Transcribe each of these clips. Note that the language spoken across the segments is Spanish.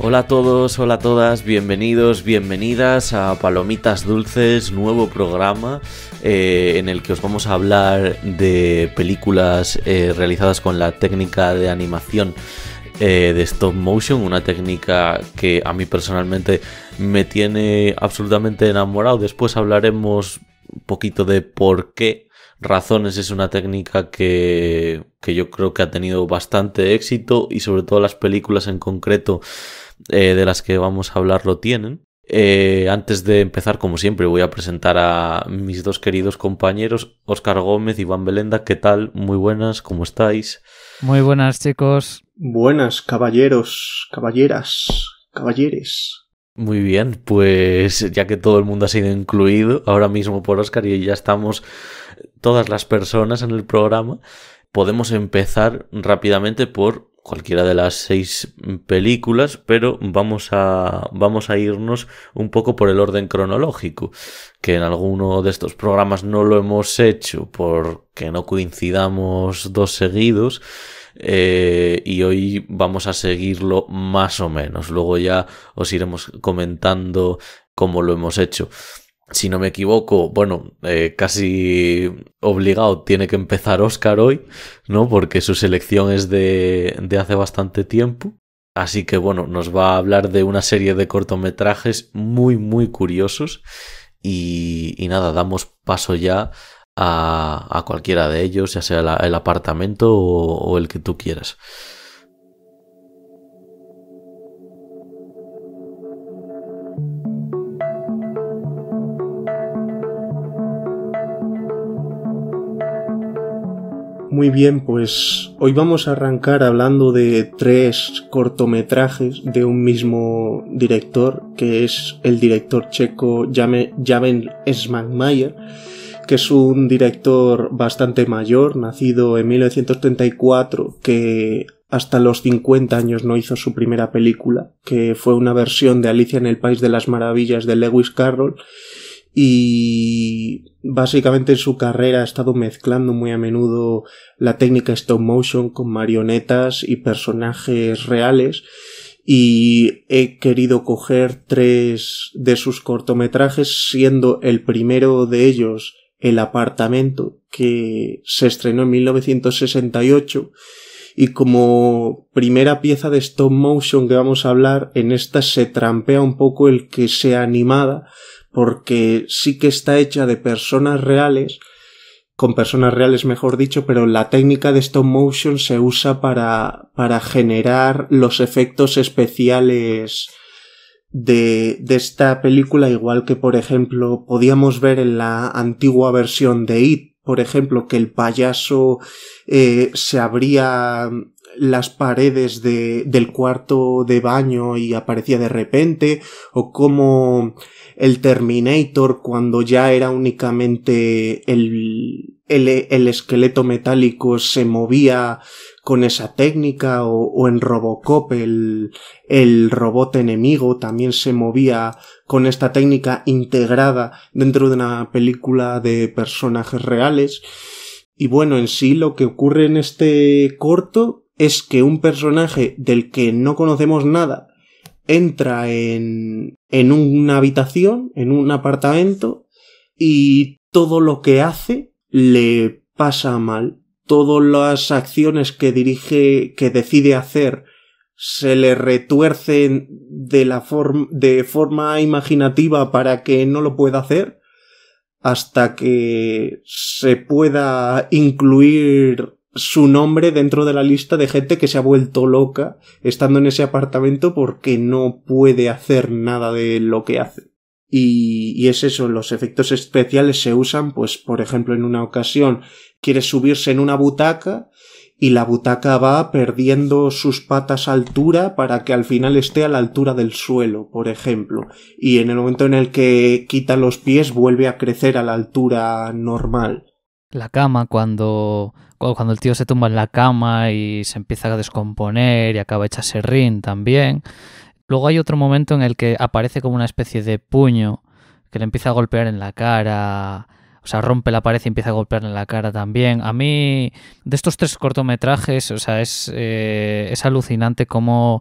Hola a todos, hola a todas, bienvenidos, bienvenidas a Palomitas Dulces, nuevo programa en el que os vamos a hablar de películas realizadas con la técnica de animación de stop motion, una técnica que a mí personalmente me tiene absolutamente enamorado. Después hablaremos un poquito de por qué razones es una técnica que yo creo que ha tenido bastante éxito y sobre todo las películas en concreto de las que vamos a hablar lo tienen. Antes de empezar, como siempre, voy a presentar a mis dos queridos compañeros, Óscar Gómez y Iván Belenda. ¿Qué tal? Muy buenas, ¿cómo estáis? Muy buenas, chicos. Buenas, caballeros, caballeras, caballeres. Muy bien, pues ya que todo el mundo ha sido incluido ahora mismo por Óscar y ya estamos todas las personas en el programa, podemos empezar rápidamente por cualquiera de las 6 películas, pero vamos a irnos un poco por el orden cronológico, que en alguno de estos programas no lo hemos hecho porque no coincidamos dos seguidos, y hoy vamos a seguirlo más o menos. Luego ya os iremos comentando cómo lo hemos hecho. Si no me equivoco, bueno, casi obligado tiene que empezar Óscar hoy, ¿no? Porque su selección es de hace bastante tiempo. Así que bueno, nos va a hablar de una serie de cortometrajes muy, muy curiosos. Y nada, damos paso ya a cualquiera de ellos, ya sea el apartamento o el que tú quieras. Muy bien, pues hoy vamos a arrancar hablando de 3 cortometrajes de un mismo director, que es el director checo Javen Švaňmajer, que es un director bastante mayor, nacido en 1934, que hasta los 50 años no hizo su primera película, que fue una versión de Alicia en el País de las Maravillas de Lewis Carroll. Y básicamente en su carrera ha estado mezclando muy a menudo la técnica stop motion con marionetas y personajes reales, y he querido coger 3 de sus cortometrajes, siendo el primero de ellos El apartamento, que se estrenó en 1968, y como primera pieza de stop motion que vamos a hablar, en esta se trampea un poco el que sea animada, porque sí que está hecha de personas reales, con personas reales mejor dicho, pero la técnica de stop motion se usa para generar los efectos especiales de esta película, igual que por ejemplo podíamos ver en la antigua versión de It, por ejemplo, que el payaso se abría las paredes del cuarto de baño y aparecía de repente, o como el Terminator, cuando ya era únicamente el esqueleto metálico, se movía con esa técnica, o en Robocop el robot enemigo también se movía con esta técnica integrada dentro de una película de personajes reales. Y bueno, en sí lo que ocurre en este corto es que un personaje del que no conocemos nada entra en una habitación, en un apartamento, y todo lo que hace le pasa mal. Todas las acciones que decide hacer se le retuercen de forma imaginativa para que no lo pueda hacer, hasta que se pueda incluir su nombre dentro de la lista de gente que se ha vuelto loca estando en ese apartamento porque no puede hacer nada de lo que hace. Y es eso, los efectos especiales se usan, pues por ejemplo en una ocasión quiere subirse en una butaca y la butaca va perdiendo sus patas a altura para que al final esté a la altura del suelo, por ejemplo, y en el momento en el que quita los pies vuelve a crecer a la altura normal. La cama, cuando el tío se tumba en la cama y se empieza a descomponer y acaba hecha serrín también. Luego hay otro momento en el que aparece como una especie de puño que le empieza a golpear en la cara, o sea, rompe la pared y empieza a golpear en la cara también. A mí, de estos 3 cortometrajes, o sea, es alucinante cómo...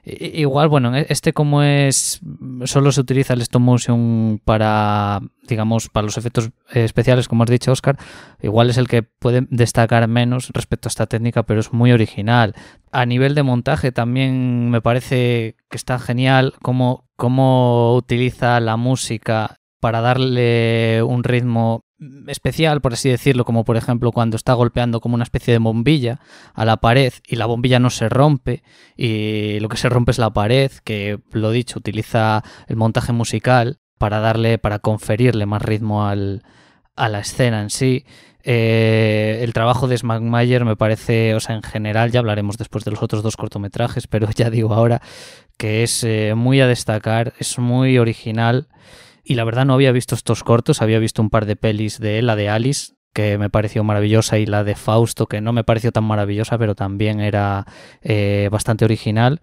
Igual, bueno, como es... Solo se utiliza el stop motion para, digamos, para los efectos especiales, como has dicho, Óscar. Igual es el que puede destacar menos respecto a esta técnica, pero es muy original. A nivel de montaje también me parece que está genial cómo utiliza la música para darle un ritmo especial, por así decirlo, como por ejemplo cuando está golpeando como una especie de bombilla a la pared y la bombilla no se rompe y lo que se rompe es la pared, que lo dicho, utiliza el montaje musical para conferirle más ritmo a la escena en sí. El trabajo de Smackmayer me parece, o sea, en general, ya hablaremos después de los otros 2 cortometrajes, pero ya digo ahora que es muy a destacar, es muy original. Y la verdad no había visto estos cortos, había visto un par de pelis de él, la de Alice, que me pareció maravillosa, y la de Fausto, que no me pareció tan maravillosa, pero también era bastante original.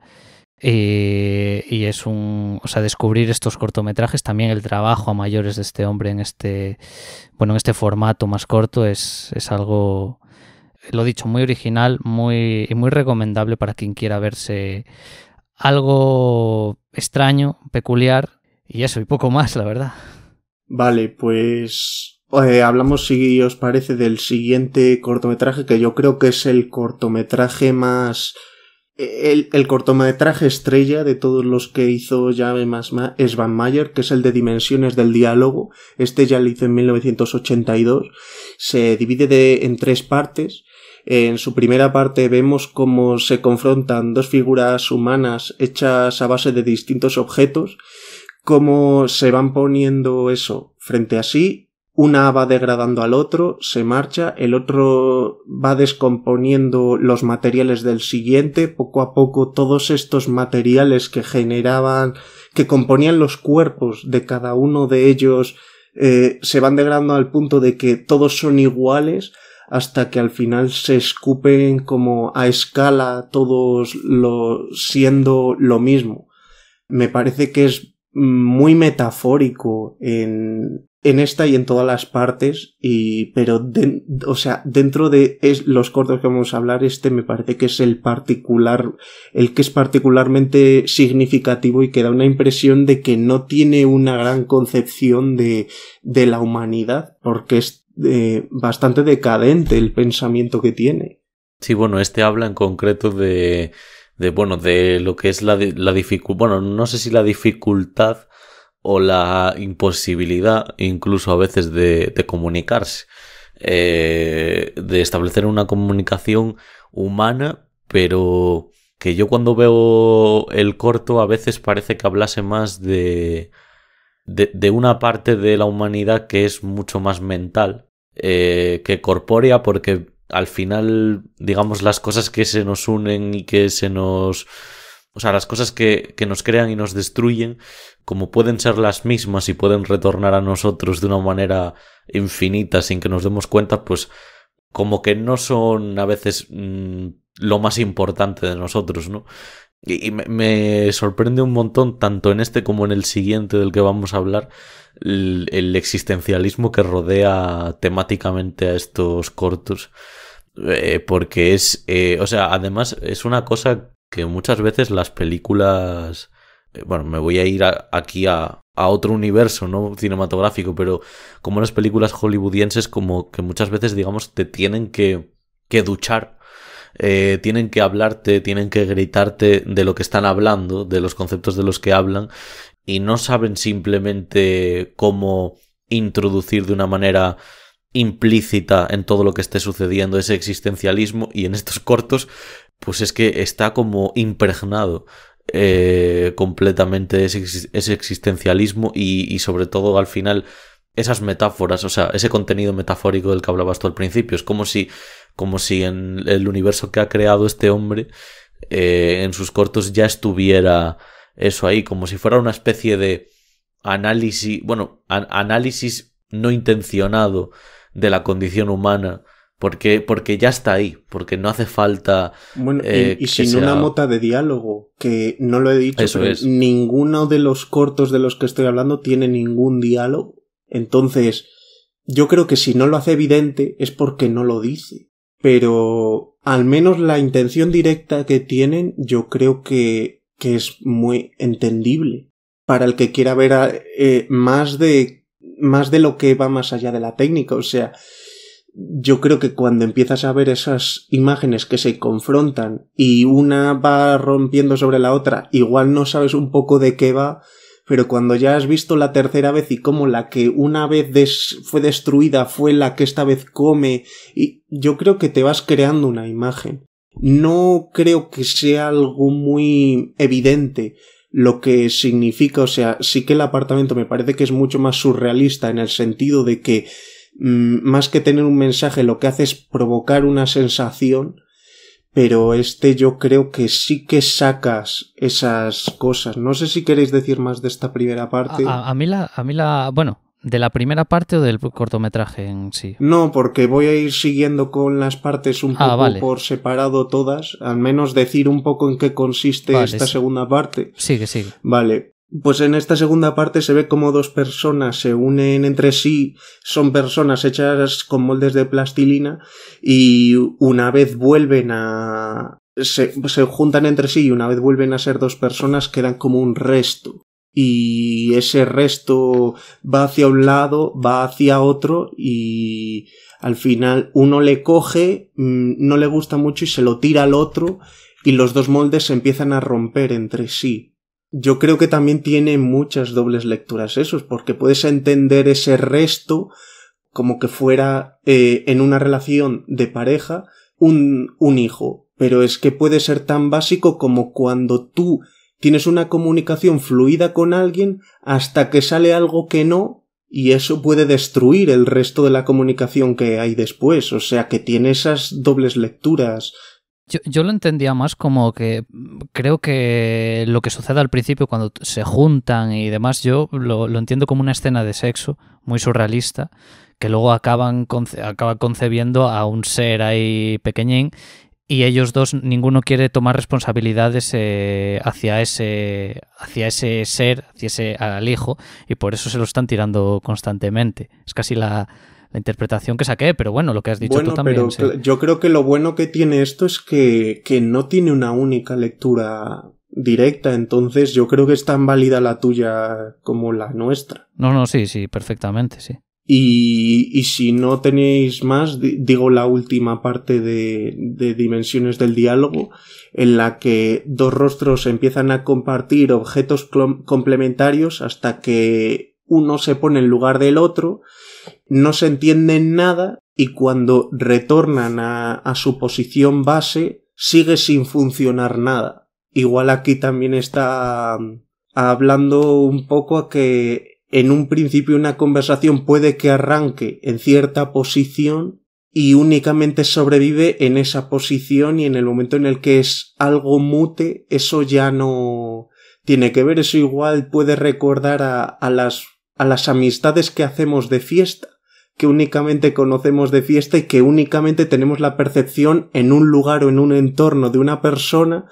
Y es o sea, descubrir estos cortometrajes, también el trabajo a mayores de este hombre en este formato más corto es algo, lo dicho, muy original, muy recomendable para quien quiera verse algo extraño, peculiar. Y eso, y poco más, la verdad. Vale, pues hablamos, si os parece, del siguiente cortometraje, que yo creo que es el cortometraje más... El cortometraje estrella de todos los que hizo Svanmeier, que es el de Dimensiones del Diálogo. Este ya lo hizo en 1982. Se divide en 3 partes. En su primera parte vemos cómo se confrontan 2 figuras humanas hechas a base de distintos objetos, cómo se van poniendo eso frente a sí, una va degradando al otro, se marcha, el otro va descomponiendo los materiales del siguiente, poco a poco todos estos materiales que componían los cuerpos de cada uno de ellos se van degradando al punto de que todos son iguales, hasta que al final se escupen como a escala, todos siendo lo mismo. Me parece que es muy metafórico en esta y en todas las partes, pero dentro de los cortos que vamos a hablar, me parece que es el que es particularmente significativo y que da una impresión de que no tiene una gran concepción de la humanidad, porque es bastante decadente el pensamiento que tiene. Sí, bueno, habla en concreto de lo que es la dificultad, bueno, no sé si la dificultad o la imposibilidad incluso a veces de comunicarse, de establecer una comunicación humana, pero que yo cuando veo el corto a veces parece que hablase más de una parte de la humanidad que es mucho más mental que corpórea, porque al final, digamos, las cosas que se nos unen y que las cosas que nos crean y nos destruyen, como pueden ser las mismas y pueden retornar a nosotros de una manera infinita sin que nos demos cuenta, pues como que no son a veces lo más importante de nosotros, ¿no? Y me sorprende un montón, tanto en este como en el siguiente del que vamos a hablar, el existencialismo que rodea temáticamente a estos cortos. Porque además es una cosa que muchas veces las películas... bueno, me voy a ir aquí a otro universo, no cinematográfico, pero como las películas hollywoodienses, como que muchas veces, digamos, te tienen que duchar, tienen que hablarte, tienen que gritarte de lo que están hablando, de los conceptos de los que hablan, y no saben simplemente cómo introducir de una manera implícita en todo lo que esté sucediendo ese existencialismo, y en estos cortos pues es que está como impregnado completamente ese existencialismo y sobre todo al final esas metáforas, o sea, ese contenido metafórico del que hablabas tú al principio. Es como si en el universo que ha creado este hombre en sus cortos ya estuviera eso ahí, como si fuera una especie de análisis no intencionado de la condición humana Porque ya está ahí, porque no hace falta... Bueno, y sin una mota de diálogo, que no lo he dicho, Eso pero es. ninguno de los cortos de los que estoy hablando tiene ningún diálogo. Entonces, yo creo que si no lo hace evidente es porque no lo dice. Pero al menos la intención directa que tienen yo creo que es muy entendible para el que quiera ver más de lo que va más allá de la técnica. O sea, yo creo que cuando empiezas a ver esas imágenes que se confrontan y una va rompiendo sobre la otra, igual no sabes un poco de qué va, pero cuando ya has visto la tercera vez y cómo la que una vez fue destruida fue la que esta vez come, y yo creo que te vas creando una imagen. No creo que sea algo muy evidente lo que significa, o sea, sí que el apartamento me parece que es mucho más surrealista en el sentido de que más que tener un mensaje lo que hace es provocar una sensación, pero yo creo que sí que sacas esas cosas. No sé si queréis decir más de esta primera parte. A mí bueno, ¿de la primera parte o del cortometraje en sí? No, porque voy a ir siguiendo con las partes un poco vale. por separado todas, al menos decir un poco en qué consiste esta segunda parte. Sigue. Vale. Pues en esta segunda parte se ve como dos personas se unen entre sí, son personas hechas con moldes de plastilina y una vez vuelven se juntan entre sí y una vez vuelven a ser dos personas quedan como un resto. Y ese resto va hacia un lado, va hacia otro y al final uno le coge, no le gusta mucho y se lo tira al otro y los dos moldes se empiezan a romper entre sí. Yo creo que también tiene muchas dobles lecturas esos, porque puedes entender ese resto como que fuera en una relación de pareja un hijo, pero es que puede ser tan básico como cuando tú tienes una comunicación fluida con alguien hasta que sale algo que no, y eso puede destruir el resto de la comunicación que hay después, o sea que tiene esas dobles lecturas. Yo lo entendía más como que creo que lo que sucede al principio cuando se juntan y demás, yo lo entiendo como una escena de sexo muy surrealista, que luego acaba concebiendo a un ser ahí pequeñín y ellos dos, ninguno quiere tomar responsabilidades hacia ese ser, al hijo, y por eso se lo están tirando constantemente. Es casi la interpretación que saqué, pero bueno, lo que has dicho tú también. Pero sí. Yo creo que lo bueno que tiene esto es que no tiene una única lectura directa, entonces yo creo que es tan válida la tuya como la nuestra. No, sí, perfectamente, sí. Y si no tenéis más, digo la última parte de Dimensiones del Diálogo, en la que dos rostros empiezan a compartir objetos complementarios hasta que uno se pone en lugar del otro, no se entienden nada y cuando retornan a su posición base sigue sin funcionar nada. Igual aquí también está hablando un poco a que en un principio una conversación puede que arranque en cierta posición y únicamente sobrevive en esa posición, y en el momento en el que es algo mute, eso ya no tiene que ver. Eso igual puede recordar a las amistades que hacemos de fiesta, que únicamente conocemos de fiesta y que únicamente tenemos la percepción en un lugar o en un entorno de una persona,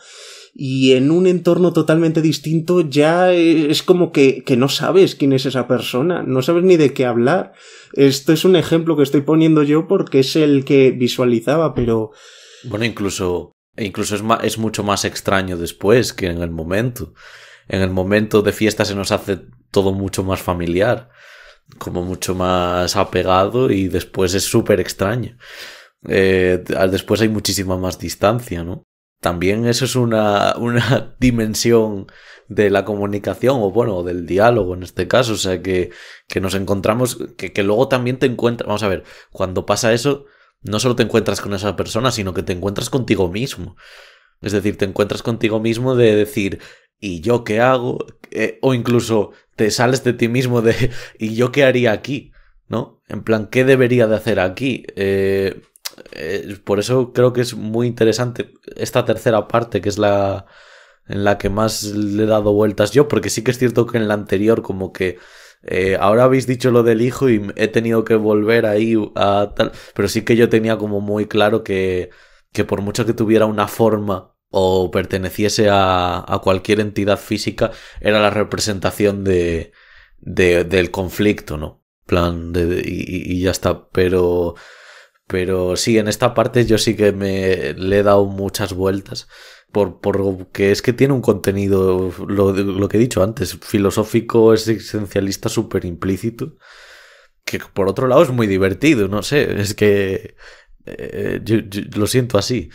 y en un entorno totalmente distinto ya es como que no sabes quién es esa persona, no sabes ni de qué hablar. Esto es un ejemplo que estoy poniendo yo porque es el que visualizaba, pero... Bueno, incluso es mucho más extraño después que en el momento. En el momento de fiesta se nos hace todo mucho más familiar, como mucho más apegado, y después es súper extraño. Después hay muchísima más distancia, ¿no? También eso es una dimensión de la comunicación, o bueno, del diálogo en este caso, o sea, que nos encontramos, que luego también te encuentras, vamos a ver, cuando pasa eso, no solo te encuentras con esa persona, sino que te encuentras contigo mismo. Es decir, te encuentras contigo mismo de decir, ¿y yo qué hago? O incluso te sales de ti mismo de, ¿y yo qué haría aquí? ¿No? En plan, ¿qué debería de hacer aquí? Por eso creo que es muy interesante esta tercera parte, que es en la que más le he dado vueltas yo, porque sí que es cierto que en la anterior como que Ahora habéis dicho lo del hijo y he tenido que volver ahí a tal, pero sí que yo tenía como muy claro que por mucho que tuviera una forma o perteneciese a cualquier entidad física, era la representación del conflicto, ¿no? Plan y ya está, pero sí, en esta parte yo sí que le he dado muchas vueltas, porque es que tiene un contenido, lo que he dicho antes, filosófico, existencialista súper implícito, que por otro lado es muy divertido, no sé, es que yo lo siento así.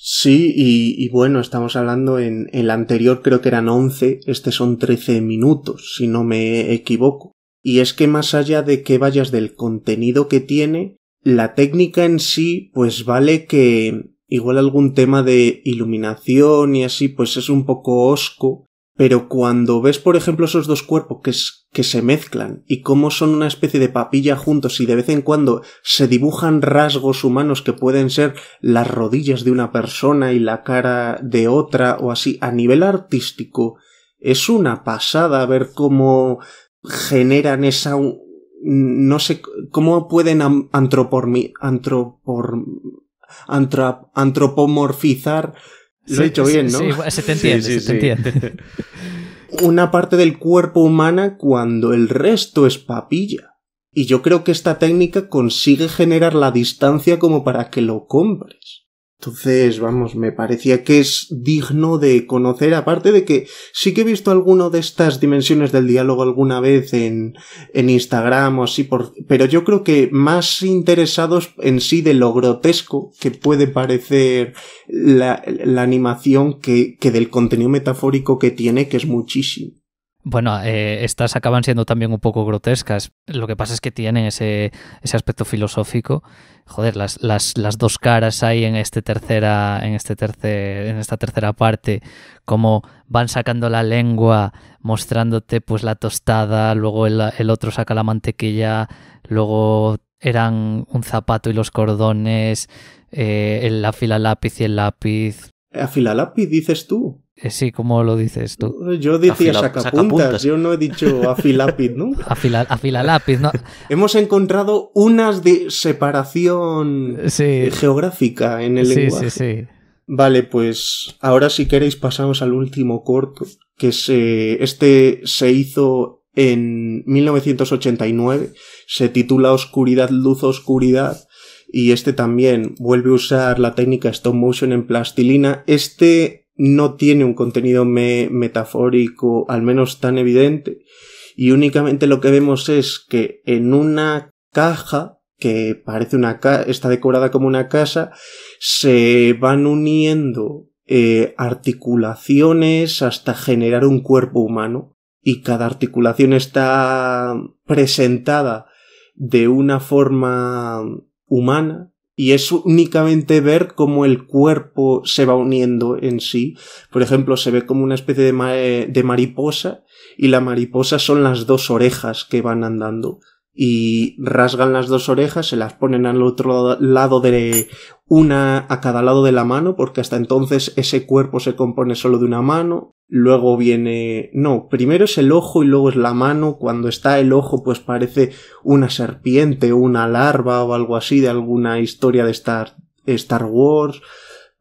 Sí, y bueno, estamos hablando en el anterior creo que eran 11, este son 13 minutos, si no me equivoco. Y es que más allá de que vayas del contenido que tiene, la técnica en sí, pues vale que igual algún tema de iluminación y así, pues es un poco hosco, pero cuando ves, por ejemplo, esos dos cuerpos que se mezclan y cómo son una especie de papilla juntos y de vez en cuando se dibujan rasgos humanos que pueden ser las rodillas de una persona y la cara de otra o así, a nivel artístico, es una pasada ver cómo generan esa... no sé cómo pueden antropomorfizar. Lo he dicho bien, ¿no? Sí, se te entiende, sí, se te entiende. Una parte del cuerpo humana cuando el resto es papilla. Y yo creo que esta técnica consigue generar la distancia como para que lo compres. Entonces, vamos, me parecía que es digno de conocer, aparte de que sí que he visto alguno de estas dimensiones del diálogo alguna vez en Instagram o así, pero yo creo que más interesados en sí de lo grotesco que puede parecer la animación que del contenido metafórico que tiene, que es muchísimo. Bueno, estas acaban siendo también un poco grotescas. Lo que pasa es que tienen ese aspecto filosófico. Joder, las dos caras ahí en esta tercera parte, como van sacando la lengua, mostrándote pues la tostada, luego el otro saca la mantequilla, luego eran un zapato y los cordones, el afilalápiz y el lápiz. ¿Afilalápiz dices tú? Sí, ¿cómo lo dices tú? Yo decía sacapuntas, yo no he dicho afilápiz, ¿no? Afilalápiz, ¿no? Hemos encontrado unas de separación geográfica en el lenguaje. Sí. Vale, pues ahora si queréis pasamos al último corto, que este se hizo en 1989, se titula Oscuridad, Luz, Oscuridad, y este también vuelve a usar la técnica stop motion en plastilina. Este no tiene un contenido metafórico, al menos tan evidente, y únicamente lo que vemos es que en una caja, que parece está decorada como una casa, se van uniendo articulaciones hasta generar un cuerpo humano, y cada articulación está presentada de una forma humana, y es únicamente ver cómo el cuerpo se va uniendo en sí. Por ejemplo, se ve como una especie de mariposa, y la mariposa son las dos orejas que van andando. Y rasgan las dos orejas, se las ponen al otro lado una a cada lado de la mano, porque hasta entonces ese cuerpo se compone solo de una mano. Luego primero es el ojo y luego es la mano. Cuando está el ojo, pues parece una serpiente o una larva o algo así de alguna historia de Star Wars.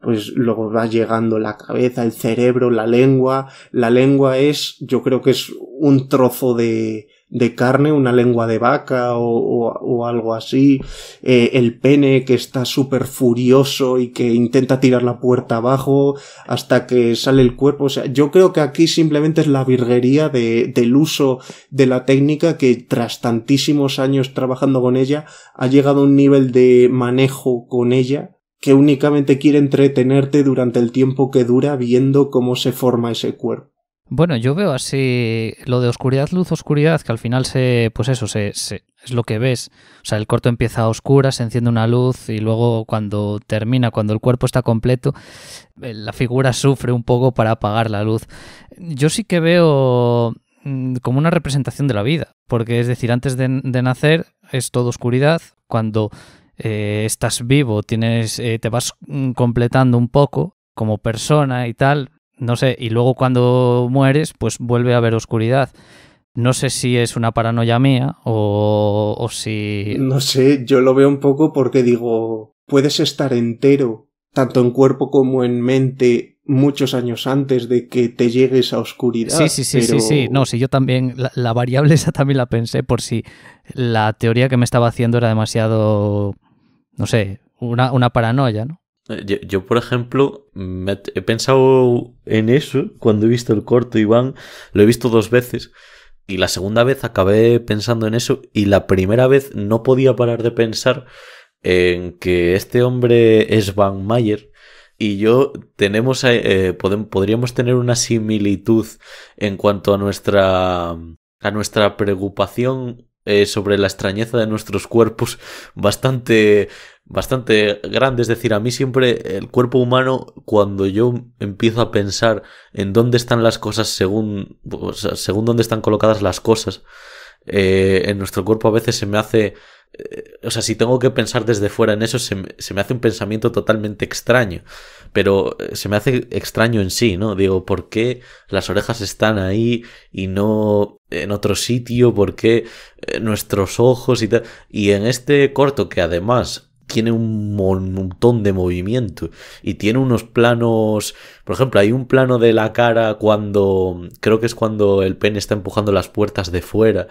Pues luego va llegando la cabeza, el cerebro, la lengua. La lengua yo creo que es un trozo de carne, una lengua de vaca o algo así. El pene que está súper furioso y que intenta tirar la puerta abajo hasta que sale el cuerpo. O sea, yo creo que aquí simplemente es la virguería del uso de la técnica, que tras tantísimos años trabajando con ella ha llegado a un nivel de manejo con ella que únicamente quiere entretenerte durante el tiempo que dura viendo cómo se forma ese cuerpo. Bueno, yo veo así lo de oscuridad, luz, oscuridad, que al final es lo que ves. O sea, el corto empieza a oscuras, se enciende una luz y luego cuando termina, cuando el cuerpo está completo, la figura sufre un poco para apagar la luz. Yo sí que veo como una representación de la vida, porque es decir, antes de nacer es todo oscuridad, cuando estás vivo, te vas completando un poco como persona y tal, no sé, y luego cuando mueres, pues vuelve a haber oscuridad. No sé si es una paranoia mía o si... No sé, yo lo veo un poco porque digo, puedes estar entero, tanto en cuerpo como en mente, muchos años antes de que te llegue esa oscuridad. Sí. No, si yo también, la variable esa también la pensé por si la teoría que me estaba haciendo era demasiado, no sé, una paranoia, ¿no? Yo, por ejemplo, he pensado en eso cuando he visto el corto, Iván. Lo he visto 2 veces y la segunda vez acabé pensando en eso, y la primera vez no podía parar de pensar en que este hombre es Van Mayer y yo podríamos tener una similitud en cuanto a nuestra preocupación sobre la extrañeza de nuestros cuerpos bastante grande. Es decir, a mí siempre el cuerpo humano, cuando yo empiezo a pensar en dónde están las cosas según dónde están colocadas las cosas en nuestro cuerpo, a veces se me hace... si tengo que pensar desde fuera en eso, se me hace un pensamiento totalmente extraño. Pero se me hace extraño en sí, ¿no? Digo, ¿por qué las orejas están ahí y no en otro sitio? ¿Por qué nuestros ojos y tal? Y en este corto, que además tiene un montón de movimiento y tiene unos planos... Por ejemplo, hay un plano de la cara creo que es cuando el pene está empujando las puertas de fuera,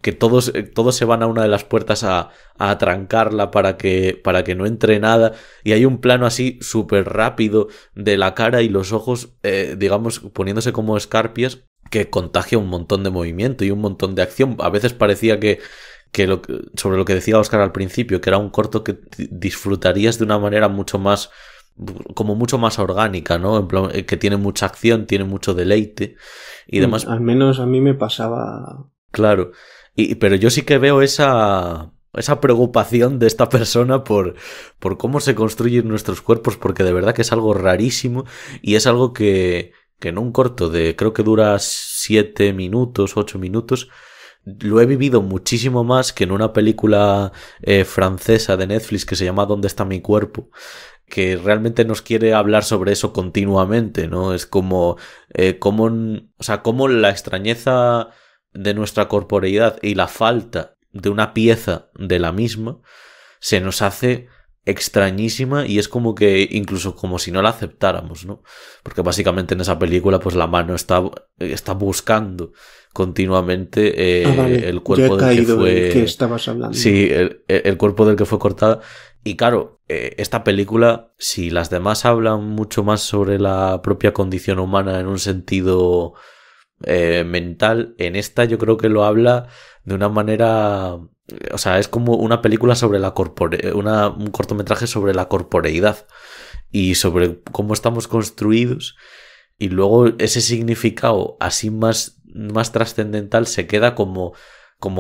que todos se van a una de las puertas a atrancarla para que no entre nada, y hay un plano así súper rápido de la cara y los ojos, digamos, poniéndose como escarpias, que contagia un montón de movimiento y un montón de acción. A veces parecía que sobre lo que decía Óscar al principio, que era un corto que disfrutarías de una manera mucho más orgánica, ¿no? En plan, que tiene mucha acción, tiene mucho deleite y demás. Al menos a mí me pasaba. Claro. Pero yo sí que veo esa preocupación de esta persona por cómo se construyen nuestros cuerpos, porque de verdad que es algo rarísimo, y es algo que en un corto creo que dura 7 minutos, 8 minutos, lo he vivido muchísimo más que en una película francesa de Netflix que se llama ¿Dónde está mi cuerpo?, que realmente nos quiere hablar sobre eso continuamente, ¿no? Es como cómo la extrañeza de nuestra corporeidad y la falta de una pieza de la misma se nos hace extrañísima, y es como que incluso como si no la aceptáramos, ¿no? Porque básicamente en esa película pues la mano está buscando continuamente el cuerpo del que fue... que estabas hablando. Sí, el cuerpo del que fue cortada. Y claro, esta película, si las demás hablan mucho más sobre la propia condición humana en un sentido mental, en esta yo creo que lo habla de una manera... O sea, es como una película sobre un cortometraje sobre la corporeidad y sobre cómo estamos construidos, y luego ese significado así más trascendental se queda como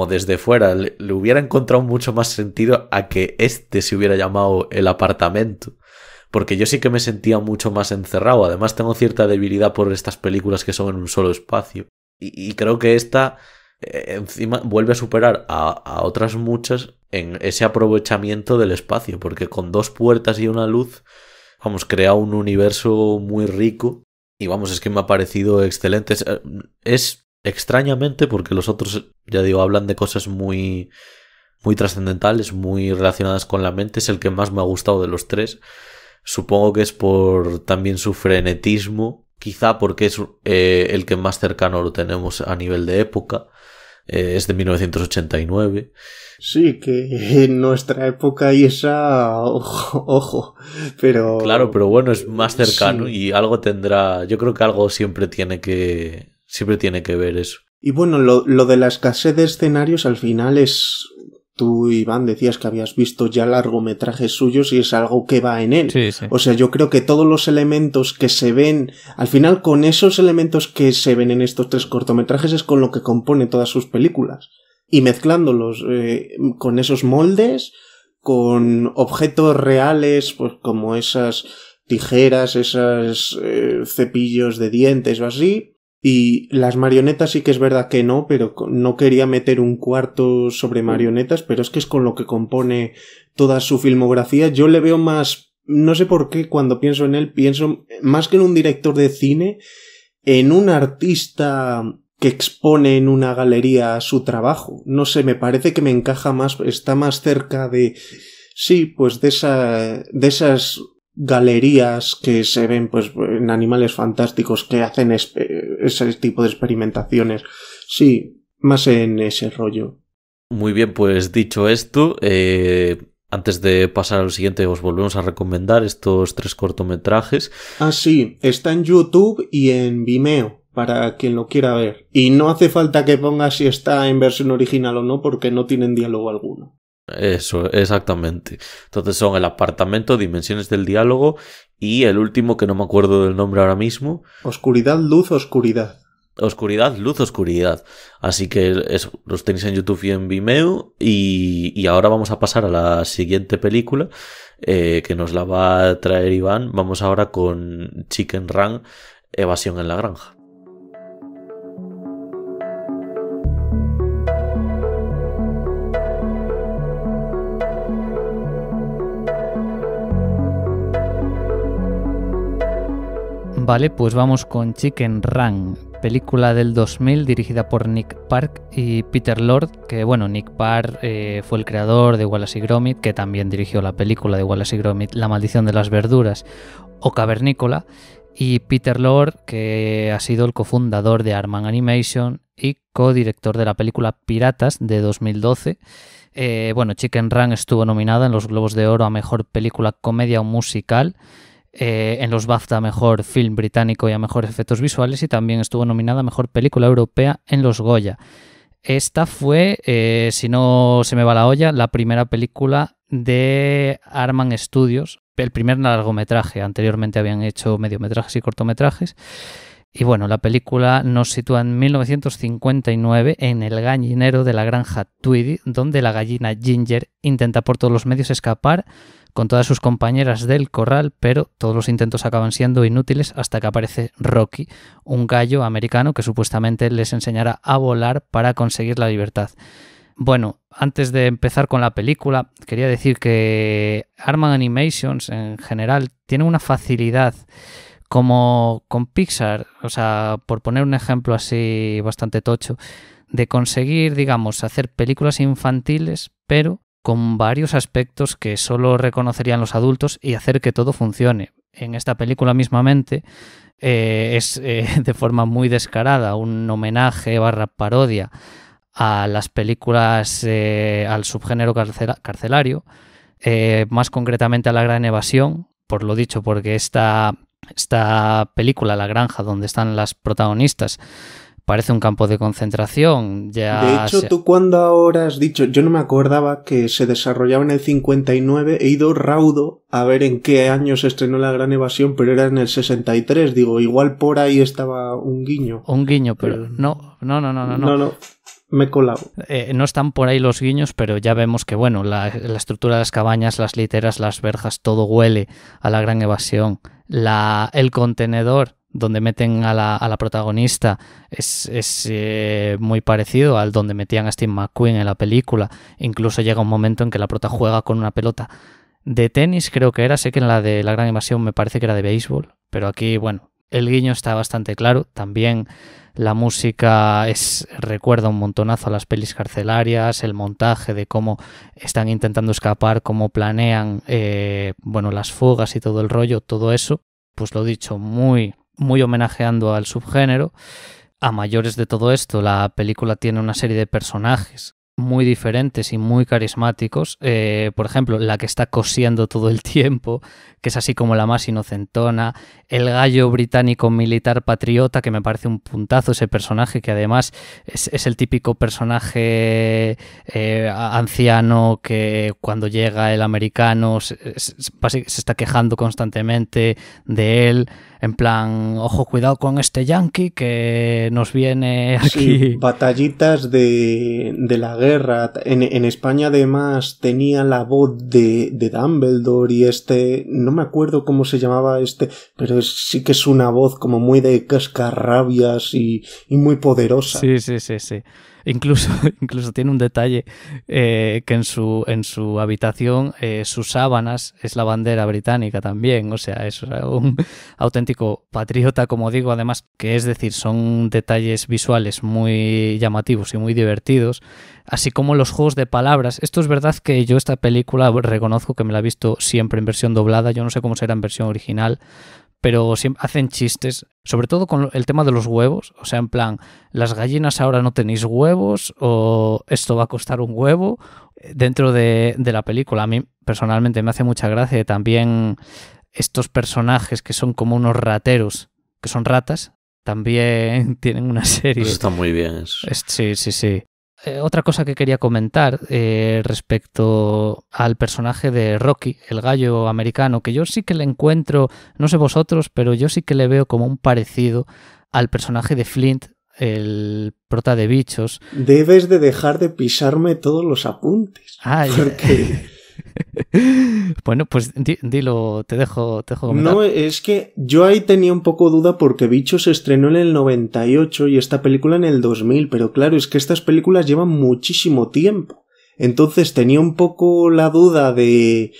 desde fuera. Le hubiera encontrado mucho más sentido a que se hubiera llamado El apartamento, porque yo sí que me sentía mucho más encerrado. Además tengo cierta debilidad por estas películas que son en un solo espacio, y creo que esta encima vuelve a superar a otras muchas en ese aprovechamiento del espacio, porque con 2 puertas y una luz, vamos, crea un universo muy rico, y vamos, es que me ha parecido excelente. Es extrañamente, porque los otros, ya digo, hablan de cosas muy trascendentales, muy relacionadas con la mente, es el que más me ha gustado de los 3. Supongo que es por también su frenetismo, quizá porque es el que más cercano lo tenemos a nivel de época. Es de 1989. Sí, que en nuestra época y esa... Ojo, pero... Claro, pero bueno, es más cercano, sí. Y algo tendrá... Yo creo que algo siempre tiene que ver eso. Y bueno, lo de la escasez de escenarios al final es... Tú, Iván, decías que habías visto ya largometrajes suyos y es algo que va en él. Sí, sí. O sea, yo creo que todos los elementos que se ven... Al final, con esos elementos que se ven en estos 3 cortometrajes es con lo que compone todas sus películas. Y mezclándolos con esos moldes, con objetos reales, pues como esas tijeras, esos cepillos de dientes o así. Y las marionetas sí que es verdad que no, pero no quería meter un cuarto sobre marionetas, pero es que es con lo que compone toda su filmografía. Yo le veo más, no sé por qué, cuando pienso en él, pienso más que en un director de cine, en un artista que expone en una galería su trabajo. No sé, me parece que me encaja más, está más cerca de, sí, pues de esas galerías que se ven pues en Animales Fantásticos que hacen ese tipo de experimentaciones. Sí, más en ese rollo. Muy bien, pues dicho esto, antes de pasar al siguiente os volvemos a recomendar estos 3 cortometrajes. Ah, sí, está en YouTube y en Vimeo, para quien lo quiera ver. Y no hace falta que ponga si está en versión original o no, porque no tienen diálogo alguno. Eso, exactamente. Entonces son El apartamento, Dimensiones del diálogo y el último que no me acuerdo del nombre ahora mismo. Oscuridad, luz, oscuridad. Oscuridad, luz, oscuridad. Así que eso, los tenéis en YouTube y en Vimeo. Y ahora vamos a pasar a la siguiente película que nos la va a traer Iván. Vamos ahora con Chicken Run, Evasión en la granja. Vale, pues vamos con Chicken Run, película del 2000 dirigida por Nick Park y Peter Lord, que bueno, Nick Park fue el creador de Wallace y Gromit, que también dirigió la película de Wallace y Gromit, La maldición de las verduras o Cavernícola, y Peter Lord, que ha sido el cofundador de Aardman Animation y codirector de la película Piratas de 2012. Bueno, Chicken Run estuvo nominada en los Globos de Oro a Mejor Película Comedia o Musical, en los BAFTA a Mejor Film Británico y a Mejor Efectos Visuales, y también estuvo nominada a Mejor Película Europea en los Goya. Esta fue, si no se me va la olla, la primera película de Aardman Studios, el primer largometraje. Anteriormente habían hecho mediometrajes y cortometrajes. Y bueno, la película nos sitúa en 1959 en el gallinero de la granja Tweedy, donde la gallina Ginger intenta por todos los medios escapar con todas sus compañeras del corral, pero todos los intentos acaban siendo inútiles hasta que aparece Rocky, un gallo americano que supuestamente les enseñará a volar para conseguir la libertad. Bueno, antes de empezar con la película, quería decir que Aardman Animations en general tiene una facilidad como con Pixar, o sea, por poner un ejemplo así bastante tocho, de conseguir, digamos, hacer películas infantiles, pero con varios aspectos que solo reconocerían los adultos y hacer que todo funcione. En esta película mismamente es de forma muy descarada un homenaje / parodia a las películas, al subgénero carcelario, más concretamente a La Gran Evasión, por lo dicho, porque esta película, La Granja, donde están las protagonistas, parece un campo de concentración. De hecho, tú cuando ahora has dicho, yo no me acordaba que se desarrollaba en el 59, he ido raudo a ver en qué año se estrenó La Gran Evasión, pero era en el 63, digo, igual por ahí estaba un guiño. Un guiño, pero no. No, me he colado. No están por ahí los guiños, pero ya vemos que, bueno, la estructura de las cabañas, las literas, las verjas, todo huele a La Gran Evasión. El contenedor donde meten a la protagonista es muy parecido al donde metían a Steve McQueen en la película. Incluso llega un momento en que la prota juega con una pelota de tenis, creo que era. Sé que en la de La Gran Invasión me parece que era de béisbol, pero aquí, bueno, el guiño está bastante claro. También la música recuerda un montonazo a las pelis carcelarias, el montaje de cómo están intentando escapar, cómo planean las fugas y todo el rollo, todo eso, pues lo dicho, muy homenajeando al subgénero. A mayores de todo esto, la película tiene una serie de personajes muy diferentes y muy carismáticos. Por ejemplo, la que está cosiendo todo el tiempo, que es así como la más inocentona. El gallo británico militar patriota, que me parece un puntazo ese personaje, que además es el típico personaje anciano que cuando llega el americano se está quejando constantemente de él, en plan, ojo, cuidado con este yankee que nos viene aquí. Sí, batallitas de la guerra. En España además tenía la voz de Dumbledore y no me acuerdo cómo se llamaba pero sí que es una voz como muy de cascarrabias y muy poderosa. Sí. Incluso tiene un detalle que en su habitación sus sábanas es la bandera británica también, o sea, es un auténtico patriota, como digo, además que es decir, son detalles visuales muy llamativos y muy divertidos, así como los juegos de palabras. Esto es verdad que yo esta película reconozco que me la he visto siempre en versión doblada, yo no sé cómo será en versión original, pero siempre hacen chistes, sobre todo con el tema de los huevos, o sea, en plan, las gallinas ahora no tenéis huevos o esto va a costar un huevo dentro de la película. A mí personalmente me hace mucha gracia y también estos personajes que son como unos rateros, que son ratas, también tienen una serie. Eso está muy bien. Eso. Sí. Otra cosa que quería comentar respecto al personaje de Rocky, el gallo americano, que yo sí que le encuentro, no sé vosotros, pero yo sí que le veo como un parecido al personaje de Flint, el prota de Bichos. Debes de dejar de pisarme todos los apuntes. Porque... Bueno, pues dilo, te dejo comentar. No, es que yo ahí tenía un poco duda porque Bichos se estrenó en el 98 y esta película en el 2000, pero claro, es que estas películas llevan muchísimo tiempo. Entonces tenía un poco la duda de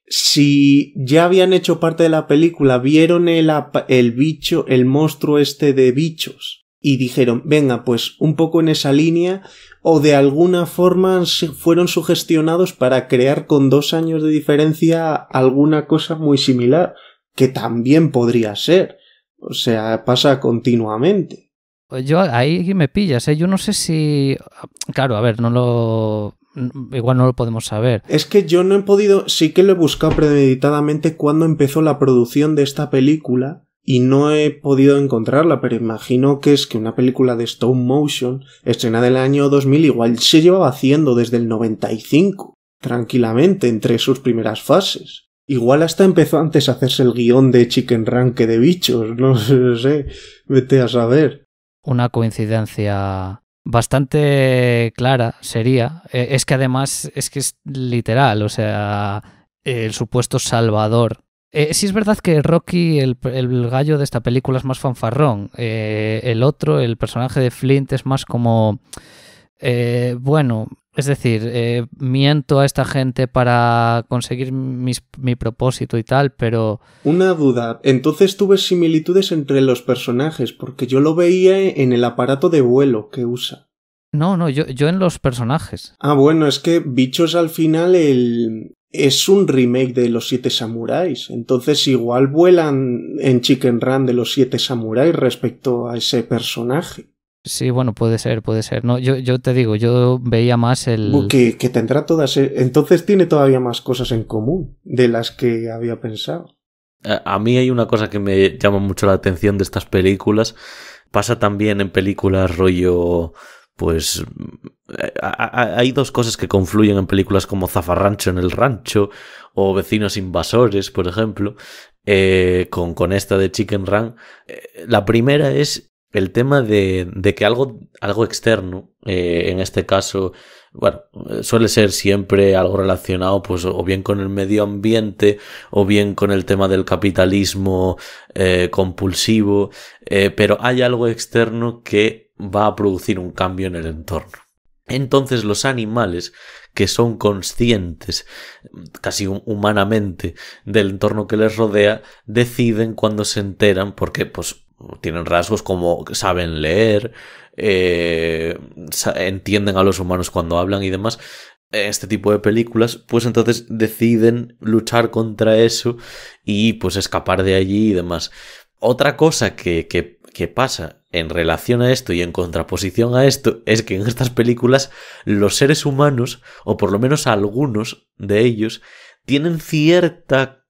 si ya habían hecho parte de la película, vieron el bicho, el monstruo de Bichos y dijeron, venga, pues un poco en esa línea, o de alguna forma fueron sugestionados para crear con 2 años de diferencia alguna cosa muy similar, que también podría ser. O sea, pasa continuamente. Yo ahí me pillas, ¿eh? Yo no sé si... Claro, a ver, igual no lo podemos saber. Es que yo no he podido... Sí que lo he buscado premeditadamente cuando empezó la producción de esta película y no he podido encontrarla, pero imagino que es que una película de stop motion estrenada en el año 2000 igual se llevaba haciendo desde el 95, tranquilamente, entre sus primeras fases. Igual hasta empezó antes a hacerse el guión de Chicken Run que de Bichos, no sé, vete a saber. Una coincidencia bastante clara sería, es que además es que es literal, o sea, el supuesto salvador. Sí es verdad que Rocky, el gallo de esta película, es más fanfarrón. El otro, el personaje de Flint, es más como... bueno, es decir, miento a esta gente para conseguir mi propósito y tal, pero... Una duda, entonces tuve similitudes entre los personajes, porque yo lo veía en el aparato de vuelo que usa. No, yo en los personajes. Ah, bueno, es que Bichos al final es un remake de Los 7 Samuráis, entonces igual vuelan en Chicken Run de Los 7 Samuráis respecto a ese personaje. Sí, bueno, puede ser. No, yo te digo, yo veía más el... Que tendrá todas... Entonces tiene todavía más cosas en común de las que había pensado. A mí hay una cosa que me llama mucho la atención de estas películas. Pasa también en películas rollo... Pues hay 2 cosas que confluyen en películas como Zafarrancho en el Rancho o Vecinos Invasores, por ejemplo, con esta de Chicken Run. La primera es el tema de que algo externo, en este caso, bueno, suele ser siempre algo relacionado pues o bien con el medio ambiente o bien con el tema del capitalismo compulsivo, pero hay algo externo que va a producir un cambio en el entorno. Entonces los animales que son conscientes casi humanamente del entorno que les rodea deciden cuando se enteran, porque pues tienen rasgos como saben leer, entienden a los humanos cuando hablan y demás, este tipo de películas, pues entonces deciden luchar contra eso y pues escapar de allí y demás. Otra cosa que pasa en relación a esto y en contraposición a esto es que en estas películas los seres humanos, o por lo menos algunos de ellos, tienen cierta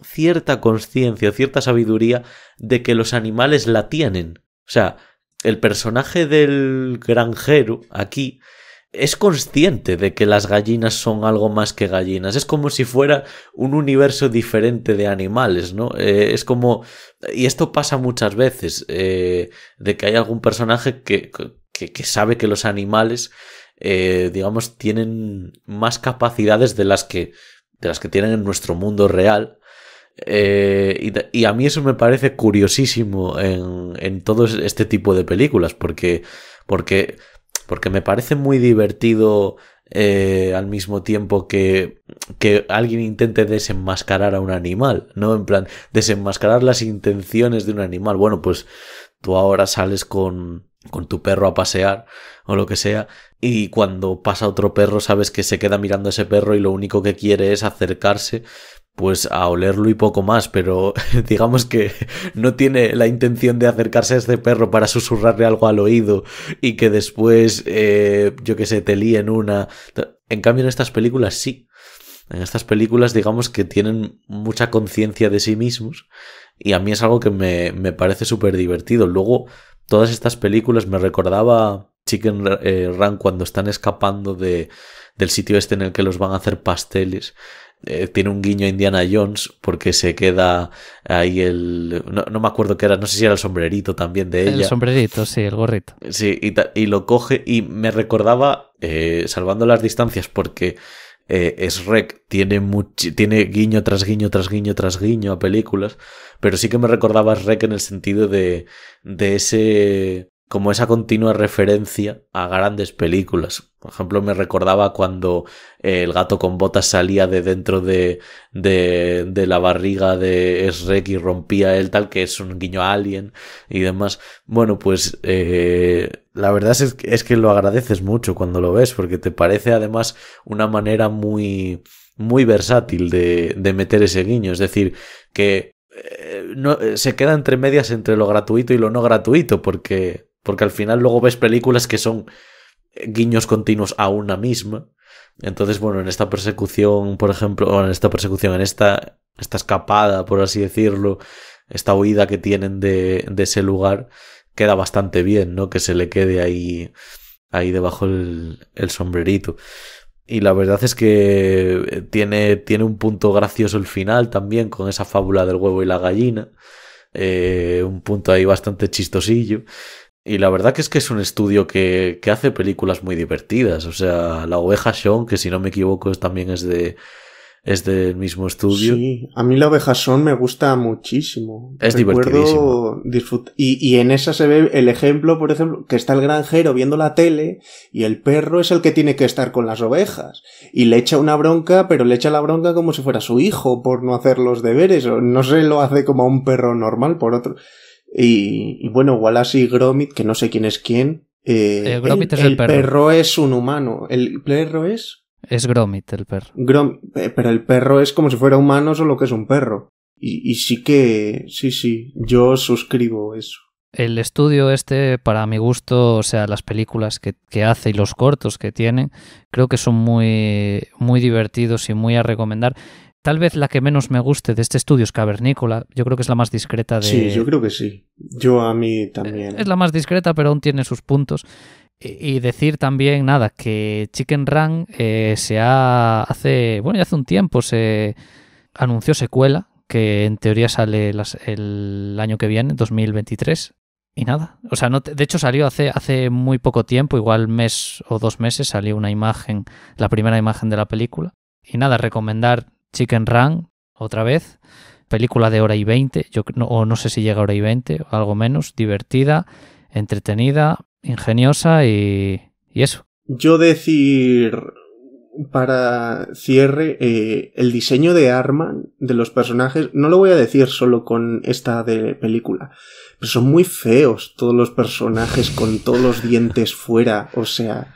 consciencia, cierta sabiduría de que los animales la tienen. O sea, el personaje del granjero aquí es consciente de que las gallinas son algo más que gallinas. Es como si fuera un universo diferente de animales, ¿no? Es como... Y esto pasa muchas veces, de que hay algún personaje que sabe que los animales digamos, tienen más capacidades de las que tienen en nuestro mundo real. Y a mí eso me parece curiosísimo en todo este tipo de películas, porque me parece muy divertido al mismo tiempo que alguien intente desenmascarar a un animal, ¿no? En plan, desenmascarar las intenciones de un animal. Bueno, pues tú ahora sales con tu perro a pasear o lo que sea, y cuando pasa otro perro sabes que se queda mirando a ese perro y lo único que quiere es acercarse pues a olerlo y poco más, pero digamos que no tiene la intención de acercarse a este perro para susurrarle algo al oído y que después, yo que sé, te líen una. En cambio en estas películas sí. En estas películas digamos que tienen mucha conciencia de sí mismos y a mí es algo que me parece súper divertido. Luego, todas estas películas me recordaba Chicken Run cuando están escapando del sitio este en el que los van a hacer pasteles. Tiene un guiño a Indiana Jones porque se queda ahí no me acuerdo qué era, no sé si era el sombrerito también de ella. El sombrerito, sí, el gorrito. Sí, y lo coge y me recordaba, salvando las distancias, porque Shrek tiene guiño tras guiño tras guiño tras guiño a películas, pero sí que me recordaba a Shrek en el sentido de ese, como esa continua referencia a grandes películas. Por ejemplo, me recordaba cuando el gato con botas salía de dentro de la barriga de Shrek y rompía el tal, que es un guiño a Alien y demás. Bueno, pues la verdad es que lo agradeces mucho cuando lo ves, porque te parece además una manera muy, muy versátil de meter ese guiño. Es decir, que no, se queda entre medias entre lo gratuito y lo no gratuito, porque al final luego ves películas que son guiños continuos a una misma. Entonces, bueno, en esta persecución, por ejemplo, o en esta escapada, por así decirlo, esta huida que tienen de ese lugar, queda bastante bien, ¿no? Que se le quede ahí debajo el sombrerito. Y la verdad es que tiene un punto gracioso el final también, con esa fábula del huevo y la gallina. Un punto ahí bastante chistosillo. Y la verdad que es un estudio que hace películas muy divertidas. O sea, La Oveja Shaun, que si no me equivoco también es del mismo estudio. Sí, a mí La Oveja Shaun me gusta muchísimo. Es divertidísimo. Y en esa se ve el ejemplo, por ejemplo, que está el granjero viendo la tele y el perro es el que tiene que estar con las ovejas. Y le echa una bronca, pero le echa la bronca como si fuera su hijo por no hacer los deberes. O no se lo hace como a un perro normal por otro. Y bueno, Wallace y Gromit, que no sé quién es quién. Gromit es el perro. El perro es un humano. ¿El perro es? Es Gromit, el perro. Pero el perro es como si fuera humano, solo que es un perro. Y sí que... Sí, yo suscribo eso. El estudio para mi gusto, o sea, las películas que hace y los cortos que tiene, creo que son muy, muy divertidos y muy a recomendar. Tal vez la que menos me guste de este estudio es Cavernícola. Yo creo que es la más discreta de... Sí, yo creo que sí. Yo a mí también. Es la más discreta, pero aún tiene sus puntos. Y decir también, que Chicken Run ya hace un tiempo se anunció secuela, que en teoría sale el año que viene, 2023. Y nada, o sea, de hecho salió hace muy poco tiempo, igual mes o 2 meses, salió una imagen, la primera imagen de la película. Y nada, recomendar Chicken Run, otra vez, película de 1:20, no sé si llega a 1:20 o algo menos, divertida, entretenida, ingeniosa y eso. Yo decir, para cierre, el diseño de Arman, de los personajes, no lo voy a decir solo con esta de película, pero son muy feos todos los personajes con todos los dientes fuera, o sea,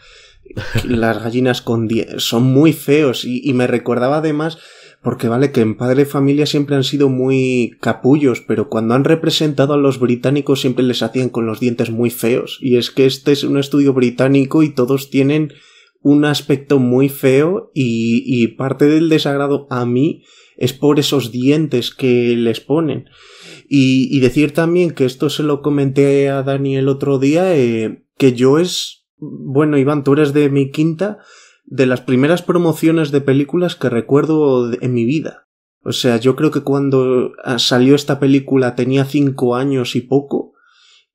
las gallinas con dientes, son muy feos y me recordaba además... Porque vale que en Padre de Familia siempre han sido muy capullos, pero cuando han representado a los británicos siempre les hacían con los dientes muy feos. Y es que este es un estudio británico y todos tienen un aspecto muy feo y parte del desagrado a mí es por esos dientes que les ponen. Y decir también que esto se lo comenté a Dani el otro día, que yo bueno, Iván, tú eres de mi quinta... de las primeras promociones de películas que recuerdo en mi vida. O sea, yo creo que cuando salió esta película tenía 5 años y poco,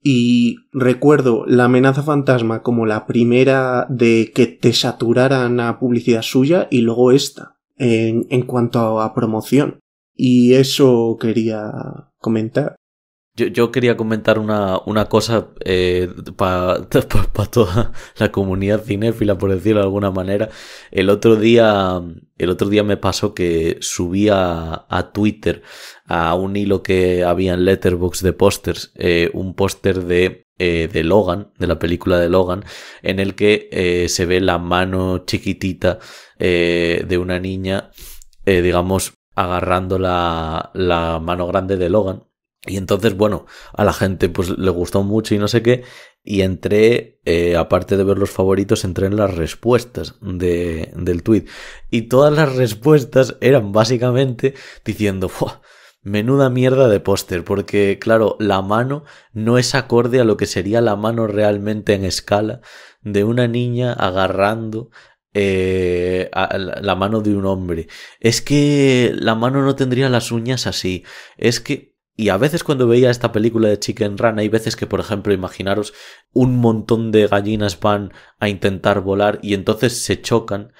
Y recuerdo La amenaza fantasma como la primera de que te saturaran a publicidad suya y luego esta, en cuanto a promoción. Y eso quería comentar. Yo quería comentar una cosa para toda la comunidad cinéfila, por decirlo de alguna manera. El otro día me pasó que subí a Twitter, a un hilo que había en Letterboxd de pósters, un póster de Logan, de la película de Logan, en el que se ve la mano chiquitita de una niña, digamos, agarrando la mano grande de Logan. Y entonces, bueno, a la gente pues le gustó mucho y no sé qué, y entré, aparte de ver los favoritos, entré en las respuestas del tweet, y todas las respuestas eran básicamente diciendo, ¡fua! Menuda mierda de póster, porque claro, la mano no es acorde a lo que sería la mano realmente en escala de una niña agarrando a la mano de un hombre. Es que la mano no tendría las uñas así, es que... Y a veces cuando veía esta película de Chicken Run, hay veces que, por ejemplo, imaginaros un montón de gallinas van a intentar volar y entonces se chocan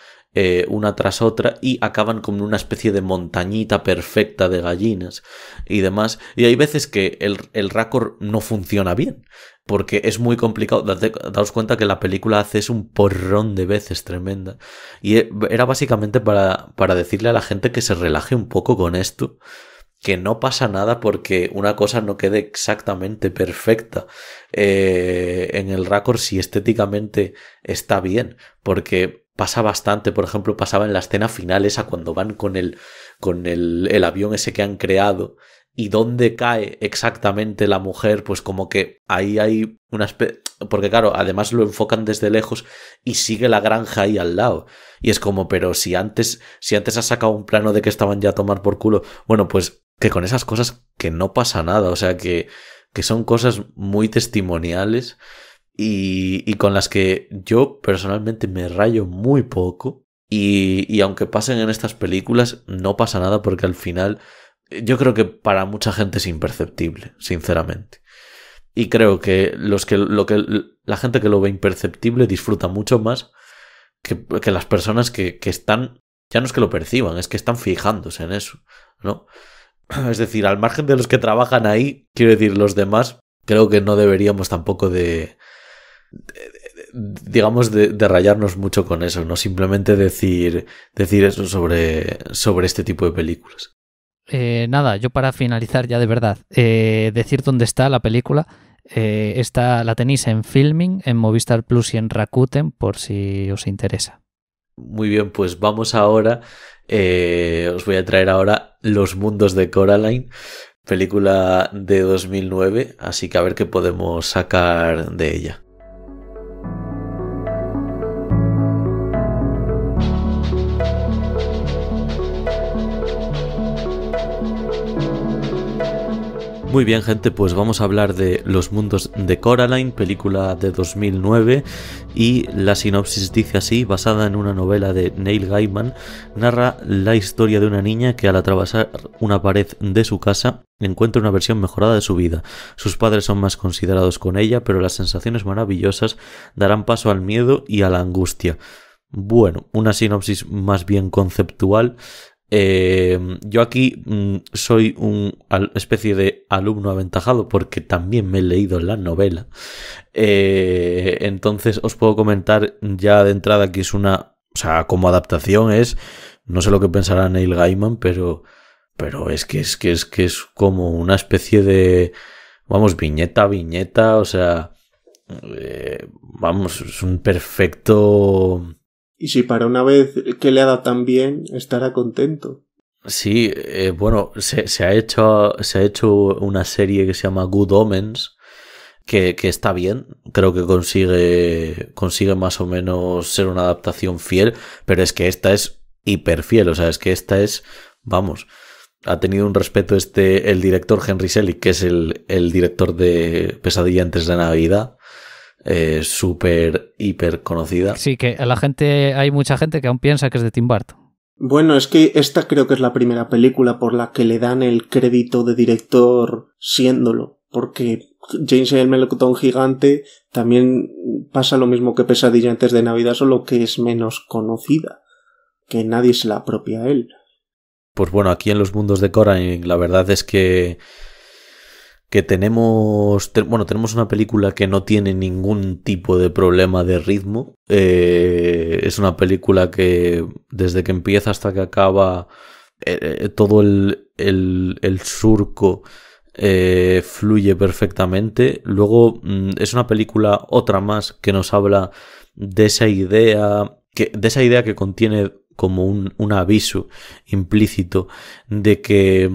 una tras otra y acaban como una especie de montañita perfecta de gallinas y demás. Y hay veces que el raccord no funciona bien, porque es muy complicado. Daos cuenta que la película hace eso un porrón de veces tremenda. Y era básicamente para decirle a la gente que se relaje un poco con esto, que no pasa nada porque una cosa no quede exactamente perfecta en el raccord si estéticamente está bien, porque pasa bastante. Por ejemplo, pasaba en la escena final esa cuando van con el avión ese que han creado, y dónde cae exactamente la mujer, pues como que ahí hay una especie... Porque claro, además lo enfocan desde lejos y sigue la granja ahí al lado. Y es como, pero si antes has sacado un plano de que estaban ya a tomar por culo, bueno, pues que con esas cosas que no pasa nada, o sea, que son cosas muy testimoniales y con las que yo personalmente me rayo muy poco. Y aunque pasen en estas películas, no pasa nada porque al final... Yo creo que para mucha gente es imperceptible, sinceramente. Y creo que la gente que lo ve imperceptible disfruta mucho más que las personas que están, ya no es que lo perciban, es que están fijándose en eso, ¿no? Es decir, al margen de los que trabajan ahí, quiero decir, los demás, creo que no deberíamos tampoco digamos, de rayarnos mucho con eso, no simplemente decir eso sobre este tipo de películas. Nada, yo para finalizar ya de verdad, decir dónde está la película. La tenéis en Filming, en Movistar Plus y en Rakuten, por si os interesa. Muy bien, pues vamos ahora, os voy a traer ahora Los mundos de Coraline, película de 2009, así que a ver qué podemos sacar de ella. Muy bien, gente, pues vamos a hablar de Los mundos de Coraline, película de 2009, y la sinopsis dice así: basada en una novela de Neil Gaiman, narra la historia de una niña que al atravesar una pared de su casa encuentra una versión mejorada de su vida. Sus padres son más considerados con ella, pero las sensaciones maravillosas darán paso al miedo y a la angustia. Bueno, una sinopsis más bien conceptual. Yo aquí soy una especie de alumno aventajado porque también me he leído la novela, entonces os puedo comentar ya de entrada que es o sea, como adaptación no sé lo que pensará Neil Gaiman, pero es que es como una especie de, vamos, viñeta a viñeta, o sea, vamos, es un perfecto... Y si para una vez que le ha dado tan bien, estará contento. Sí, bueno, se ha hecho una serie que se llama Good Omens, que está bien, creo que consigue más o menos ser una adaptación fiel, pero es que esta es hiper fiel, o sea, es que esta es, vamos, ha tenido un respeto el director Henry Selick, que es el director de Pesadilla antes de Navidad, súper, hiper conocida. Sí, que hay mucha gente que aún piensa que es de Tim Burton. Bueno, es que esta creo que es la primera película por la que le dan el crédito de director siéndolo, porque James y el melocotón gigante también pasa lo mismo que Pesadilla antes de Navidad, solo que es menos conocida, que nadie se la apropia a él. Pues bueno, aquí en los mundos de Coraline la verdad es que tenemos una película que no tiene ningún tipo de problema de ritmo. Es una película que desde que empieza hasta que acaba todo el surco fluye perfectamente. Luego es una película, otra más, que nos habla de esa idea que contiene como un aviso implícito de que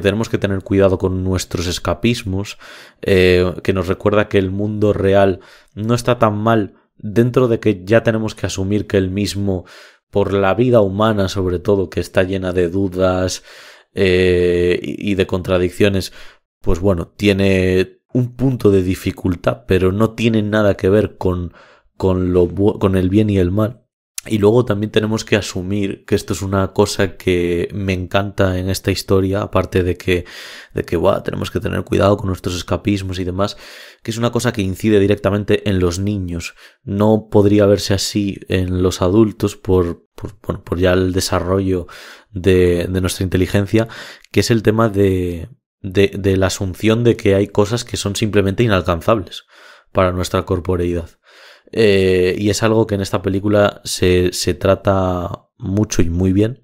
tenemos que tener cuidado con nuestros escapismos, que nos recuerda que el mundo real no está tan mal, dentro de que ya tenemos que asumir que el mismo, por la vida humana sobre todo, que está llena de dudas y de contradicciones, pues bueno, tiene un punto de dificultad, pero no tiene nada que ver con el bien y el mal. Y luego también tenemos que asumir que esto es una cosa que me encanta en esta historia, aparte de que tenemos que tener cuidado con nuestros escapismos y demás, que es una cosa que incide directamente en los niños. No podría verse así en los adultos por ya el desarrollo de nuestra inteligencia, que es el tema de la asunción de que hay cosas que son simplemente inalcanzables para nuestra corporeidad. Y es algo que en esta película se trata mucho y muy bien,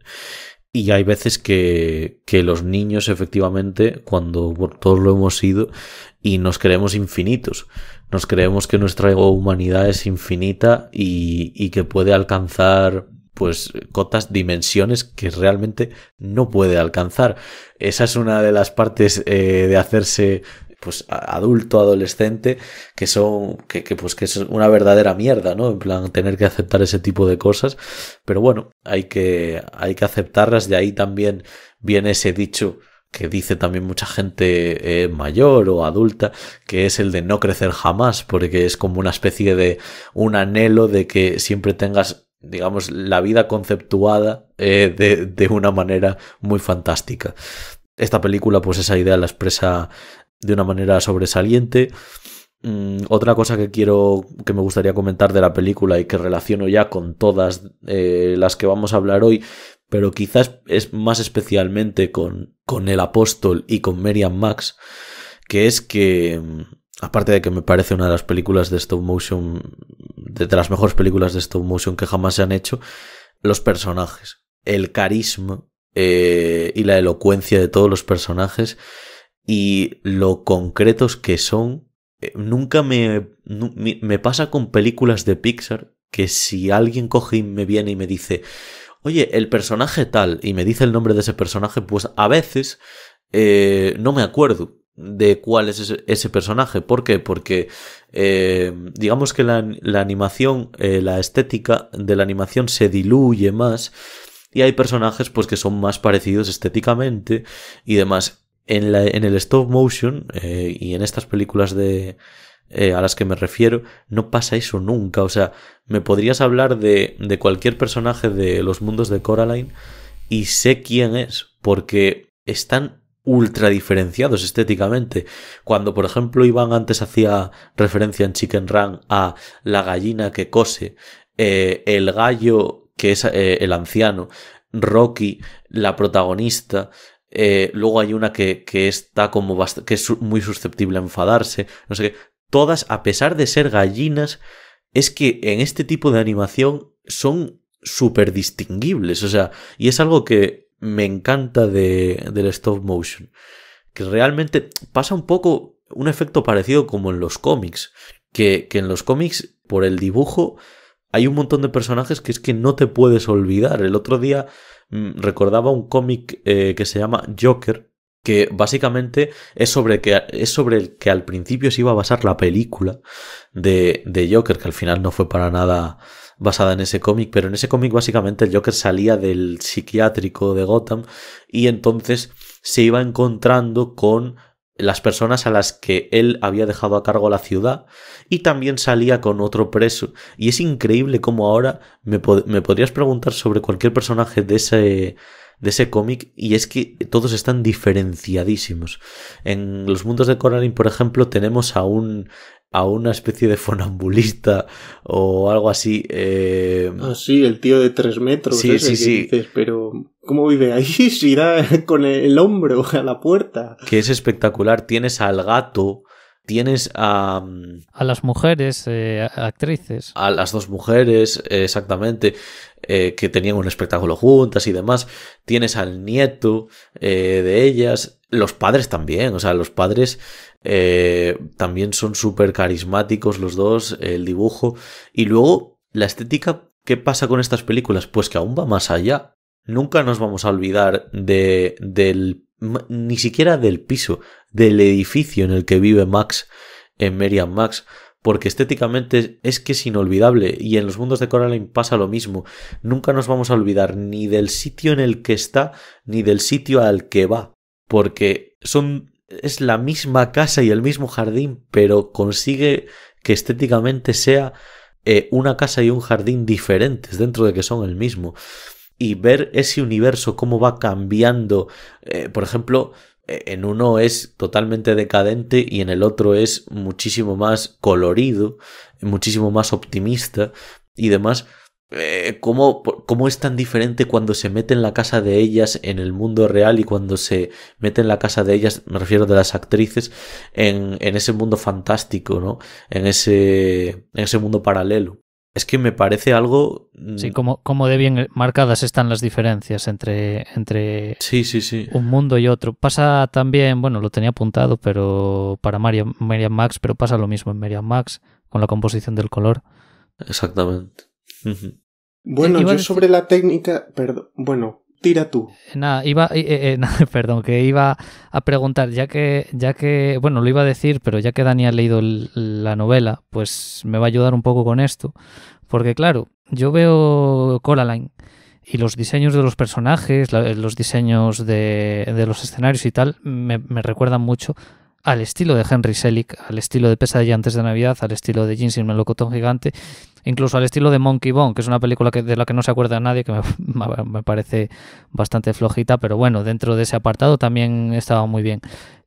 y hay veces que los niños efectivamente, cuando todos lo hemos sido y nos creemos infinitos, nos creemos que nuestra humanidad es infinita y que puede alcanzar pues cotas, dimensiones que realmente no puede alcanzar. Esa es una de las partes de hacerse pues adulto, adolescente, que es una verdadera mierda, ¿no? En plan, tener que aceptar ese tipo de cosas, pero bueno, hay que aceptarlas. De ahí también viene ese dicho que dice también mucha gente mayor o adulta, que es el de no crecer jamás, porque es como una especie de un anhelo de que siempre tengas, digamos, la vida conceptuada de una manera muy fantástica. Esta película, pues esa idea la expresa de una manera sobresaliente. Otra cosa que me gustaría comentar de la película y que relaciono ya con todas las que vamos a hablar hoy, pero quizás es más especialmente con El Apóstol y con Miriam Max, que es que, aparte de que me parece una de las películas de stop motion, de las mejores películas de stop motion que jamás se han hecho, los personajes, el carisma y la elocuencia de todos los personajes y lo concretos que son. Nunca me pasa con películas de Pixar que si alguien coge y me viene y me dice, oye, el personaje tal, y me dice el nombre de ese personaje, pues a veces no me acuerdo de cuál es ese personaje. ¿Por qué? Porque digamos que la animación, la estética de la animación se diluye más y hay personajes pues que son más parecidos estéticamente y demás. En el stop motion y en estas películas a las que me refiero, no pasa eso nunca. O sea, me podrías hablar de cualquier personaje de los mundos de Coraline y sé quién es, porque están ultra diferenciados estéticamente. Cuando, por ejemplo, Iván antes hacía referencia en Chicken Run a la gallina que cose, el gallo que es el anciano, Rocky, la protagonista. Luego hay una que está como que es muy susceptible a enfadarse, no sé qué. Todas, a pesar de ser gallinas, es que en este tipo de animación son súper distinguibles. O sea, y es algo que me encanta del stop motion, que realmente pasa un poco un efecto parecido como en los cómics, que en los cómics, por el dibujo, hay un montón de personajes que es que no te puedes olvidar. El otro día recordaba un cómic que se llama Joker, que básicamente es sobre el que al principio se iba a basar la película de Joker, que al final no fue para nada basada en ese cómic, pero en ese cómic básicamente el Joker salía del psiquiátrico de Gotham y entonces se iba encontrando con las personas a las que él había dejado a cargo la ciudad y también salía con otro preso. Y es increíble cómo ahora me podrías preguntar sobre cualquier personaje de de ese cómic, y es que todos están diferenciadísimos. En los mundos de Coraline, por ejemplo, tenemos a una especie de funambulista o algo así. Sí, el tío de 3 metros. Sí, ese sí. Dices, pero ¿cómo vive ahí? Si da con el hombro a la puerta. Que es espectacular. Tienes al gato, tienes a las mujeres, actrices. A las 2 mujeres, exactamente, que tenían un espectáculo juntas y demás. Tienes al nieto de ellas. Los padres también, o sea, los padres también son súper carismáticos los dos, el dibujo. Y luego, la estética, ¿qué pasa con estas películas? Pues que aún va más allá. Nunca nos vamos a olvidar ni siquiera del piso, del edificio en el que vive Max en Mary and Max, porque estéticamente es que es inolvidable, y en los mundos de Coraline pasa lo mismo. Nunca nos vamos a olvidar ni del sitio en el que está, ni del sitio al que va, porque es la misma casa y el mismo jardín, pero consigue que estéticamente sea una casa y un jardín diferentes dentro de que son el mismo. Y ver ese universo cómo va cambiando, por ejemplo, en uno es totalmente decadente y en el otro es muchísimo más colorido, muchísimo más optimista y demás. ¿Cómo es tan diferente cuando se mete en la casa de ellas en el mundo real y cuando se mete en la casa de ellas, me refiero de las actrices, en ese mundo fantástico, ¿no? En ese mundo paralelo. Es que me parece algo... Sí, como de bien marcadas están las diferencias entre sí. un mundo y otro. Pasa también, bueno, lo tenía apuntado, pero para Mary and Max, pero pasa lo mismo en Mary and Max, con la composición del color. Exactamente. Bueno, yo sobre la técnica... Perdón, bueno, tira tú. Perdón, que iba a preguntar, ya que, bueno, lo iba a decir, pero ya que Dani ha leído la novela, pues me va a ayudar un poco con esto, porque claro, yo veo Coraline y los diseños de los personajes, los diseños de los escenarios y tal, me recuerdan mucho al estilo de Henry Selick, al estilo de Pesadilla antes de Navidad, al estilo de Ginseng, el melocotón gigante, incluso al estilo de Monkey Bone, que es una película de la que no se acuerda nadie, que me parece bastante flojita, pero bueno, dentro de ese apartado también estaba muy bien.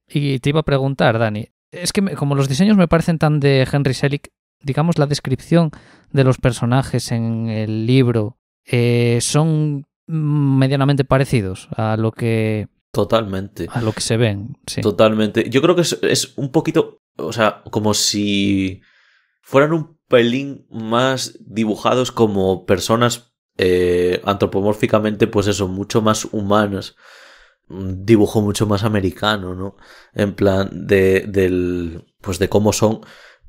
Y te iba a preguntar, Dani, es que como los diseños me parecen tan de Henry Selick, digamos la descripción de los personajes en el libro son medianamente parecidos a lo que... Totalmente. A lo que se ven, sí. Totalmente. Yo creo que es un poquito, o sea, como si fueran un pelín más dibujados como personas antropomórficamente, pues eso, mucho más humanas. Un dibujo mucho más americano, ¿no? En plan de cómo son.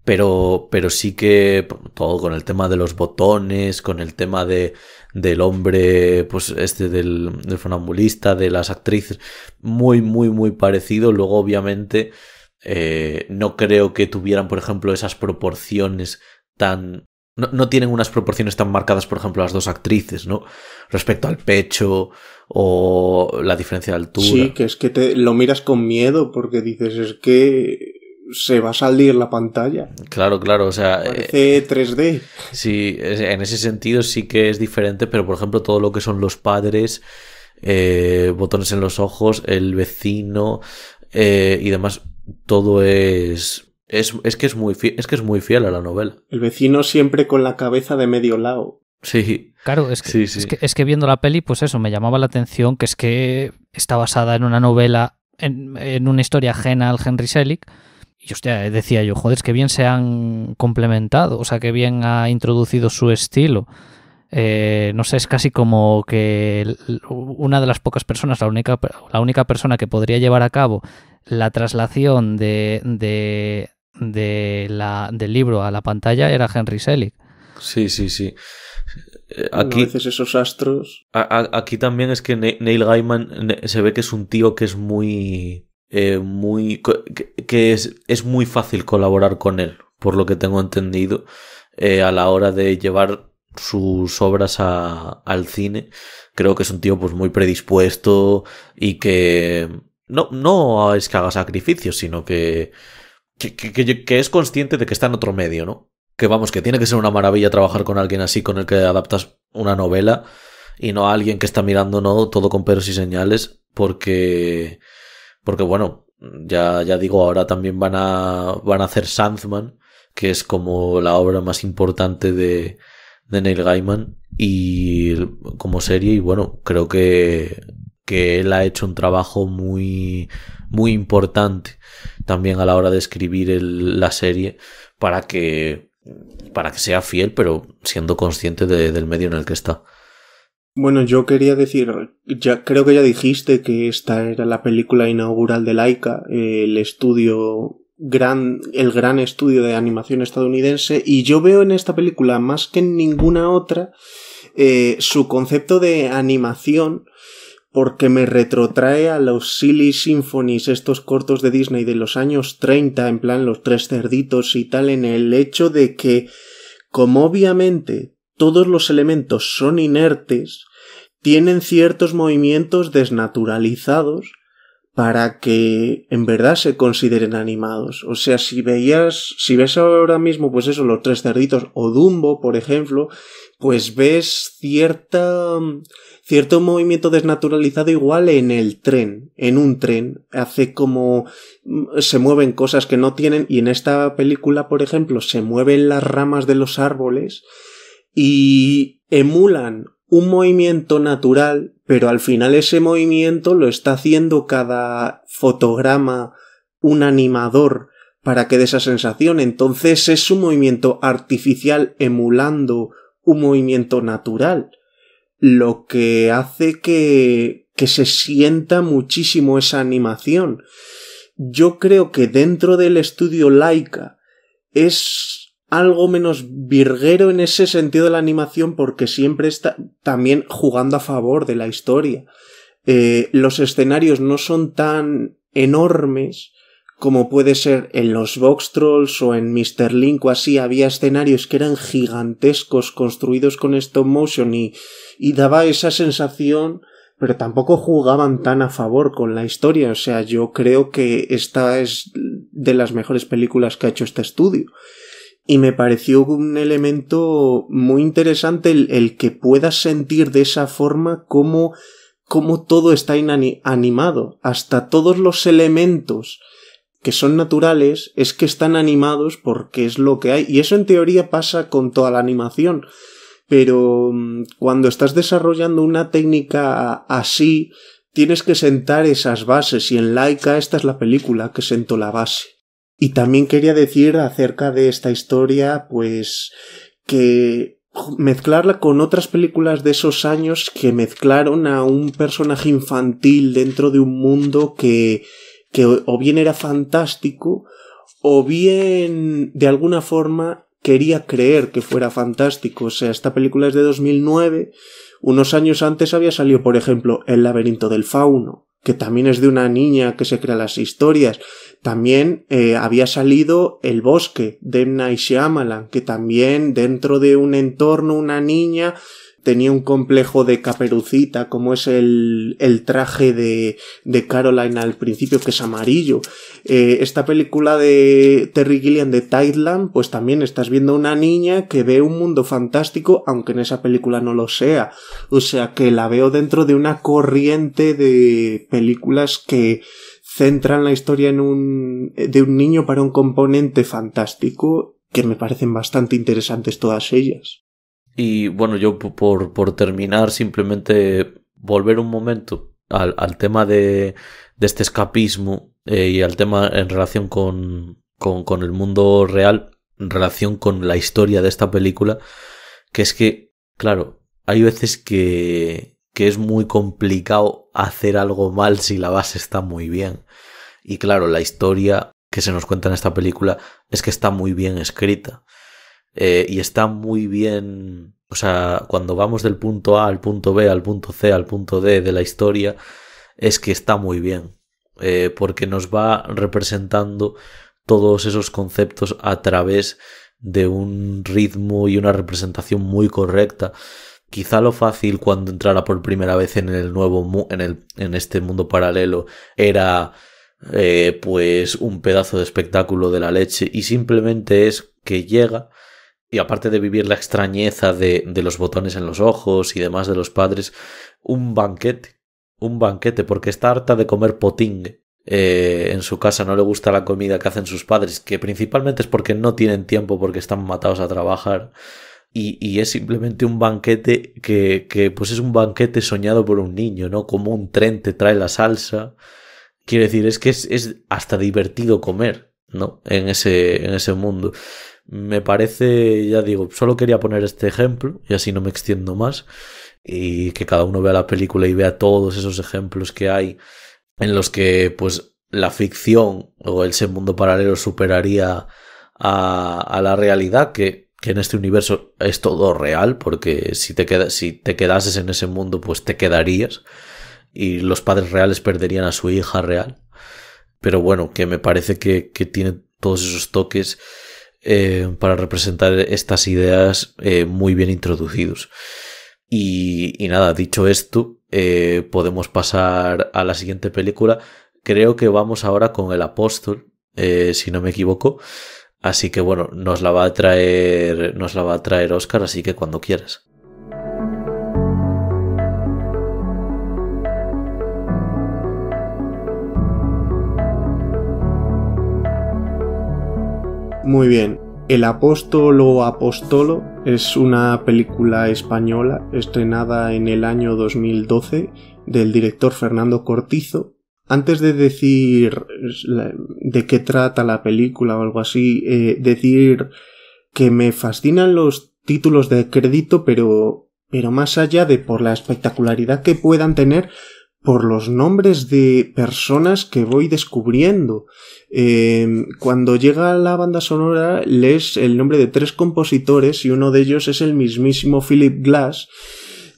Pero sí que todo con el tema de los botones, con el tema del hombre, pues del funambulista, de las actrices, muy, muy, muy parecido. Luego, obviamente, no creo que tuvieran, por ejemplo, esas proporciones tan... No tienen unas proporciones tan marcadas, por ejemplo, las 2 actrices, ¿no? Respecto al pecho o la diferencia de altura. Sí, que es que lo miras con miedo porque dices, es que... se va a salir la pantalla. Claro, o sea... Parece 3D. Sí, en ese sentido sí que es diferente, pero por ejemplo todo lo que son los padres, botones en los ojos, el vecino y demás, todo es que es muy fiel a la novela. El vecino siempre con la cabeza de medio lado. Sí. Claro, es que, sí. Es que viendo la peli, pues eso, me llamaba la atención, que es que está basada en una novela, en una historia ajena al Henry Selick. Y hostia, decía yo, joder, es que bien se han complementado, o sea, que bien ha introducido su estilo. No sé, es casi como que una de las pocas personas, la única persona que podría llevar a cabo la traslación del libro a la pantalla era Henry Selick. Sí. Aquí, a veces esos astros... Aquí también es que Neil Gaiman se ve que es un tío que es muy es muy fácil colaborar con él, por lo que tengo entendido, a la hora de llevar sus obras al cine. Creo que es un tío pues muy predispuesto y que no es que haga sacrificios, sino que es consciente de que está en otro medio, ¿no? Que vamos, que tiene que ser una maravilla trabajar con alguien así con el que adaptas una novela. y no a alguien que está mirando todo con peros y señales, porque bueno, ya digo, ahora también van a hacer Sandman, que es como la obra más importante de Neil Gaiman y como serie, y bueno, creo que él ha hecho un trabajo muy, muy importante también a la hora de escribir la serie para que sea fiel, pero siendo consciente del medio en el que está. Bueno, yo quería decir, creo que ya dijiste que esta era la película inaugural de Laika, el gran estudio de animación estadounidense, y yo veo en esta película más que en ninguna otra su concepto de animación, porque me retrotrae a los Silly Symphonies, estos cortos de Disney de los años 30, en plan Los Tres Cerditos y tal, en el hecho de que, como obviamente todos los elementos son inertes, tienen ciertos movimientos desnaturalizados para que en verdad se consideren animados. O sea, si ves ahora mismo, pues eso, Los Tres Cerditos o Dumbo, por ejemplo, pues ves cierto movimiento desnaturalizado igual en un tren. Hace como se mueven cosas que no tienen, y en esta película, por ejemplo, se mueven las ramas de los árboles y emulan un movimiento natural, pero al final ese movimiento lo está haciendo cada fotograma un animador para que dé esa sensación. Entonces es un movimiento artificial emulando un movimiento natural, lo que hace que se sienta muchísimo esa animación. Yo creo que dentro del estudio Laika es algo menos virguero en ese sentido de la animación, porque siempre está también jugando a favor de la historia. Los escenarios no son tan enormes como puede ser en los Box Trolls o en Mr. Link o así. Había escenarios que eran gigantescos, construidos con stop motion y daba esa sensación, pero tampoco jugaban tan a favor con la historia. O sea, yo creo que esta es de las mejores películas que ha hecho este estudio. Y me pareció un elemento muy interesante el que puedas sentir de esa forma cómo todo está animado. Hasta todos los elementos que son naturales es que están animados porque es lo que hay. Y eso en teoría pasa con toda la animación. Pero cuando estás desarrollando una técnica así, tienes que sentar esas bases. Y en Laika esta es la película que sentó la base. Y también quería decir acerca de esta historia, pues, que mezclarla con otras películas de esos años que mezclaron a un personaje infantil dentro de un mundo que o bien era fantástico o bien de alguna forma quería creer que fuera fantástico. O sea, esta película es de 2009, unos años antes había salido, por ejemplo, El laberinto del fauno, que también es de una niña que se crea las historias. También había salido El bosque de M. Night Shyamalan, que también dentro de un entorno una niña tenía un complejo de Caperucita, como es el traje de Caroline al principio, que es amarillo. Esta película de Terry Gilliam de Tideland, pues también estás viendo una niña que ve un mundo fantástico, aunque en esa película no lo sea. O sea que la veo dentro de una corriente de películas que centran la historia de un niño para un componente fantástico, que me parecen bastante interesantes todas ellas. Y bueno, yo por terminar, simplemente volver un momento al tema de este escapismo y al tema en relación con el mundo real, en relación con la historia de esta película, que es que, claro, hay veces que es muy complicado hacer algo mal si la base está muy bien. Y claro, la historia que se nos cuenta en esta película es que está muy bien escrita. Y está muy bien, o sea, cuando vamos del punto A al punto B, al punto C, al punto D de la historia, es que está muy bien, porque nos va representando todos esos conceptos a través de un ritmo y una representación muy correcta. Quizá lo fácil cuando entrara por primera vez en el nuevo en este mundo paralelo era pues un pedazo de espectáculo de la leche, y simplemente es que llega y aparte de vivir la extrañeza de los botones en los ojos y demás de los padres, un banquete, porque está harta de comer potingue. En su casa no le gusta la comida que hacen sus padres, que principalmente es porque no tienen tiempo, porque están matados a trabajar, y es simplemente un banquete que pues es un banquete soñado por un niño, ¿no? Como un tren te trae la salsa. Quiero decir, es que es hasta divertido comer, ¿no? En ese mundo. Me parece, ya digo, solo quería poner este ejemplo y así no me extiendo más, y que cada uno vea la película y vea todos esos ejemplos que hay en los que pues la ficción o ese mundo paralelo superaría a la realidad, que en este universo es todo real, porque si te quedases en ese mundo pues te quedarías y los padres reales perderían a su hija real. Pero bueno, que me parece que tiene todos esos toques para representar estas ideas muy bien introducidos. Y nada, dicho esto, podemos pasar a la siguiente película. Creo que vamos ahora con El Apóstol, si no me equivoco. Así que bueno, nos la va a traer Óscar, así que cuando quieras. Muy bien. El Apóstol o Apostolo es una película española estrenada en el año 2012 del director Fernando Cortizo. Antes de decir de qué trata la película o algo así, decir que me fascinan los títulos de crédito, pero más allá de por la espectacularidad que puedan tener, por los nombres de personas que voy descubriendo. Cuando llega la banda sonora lees el nombre de 3 compositores y uno de ellos es el mismísimo Philip Glass,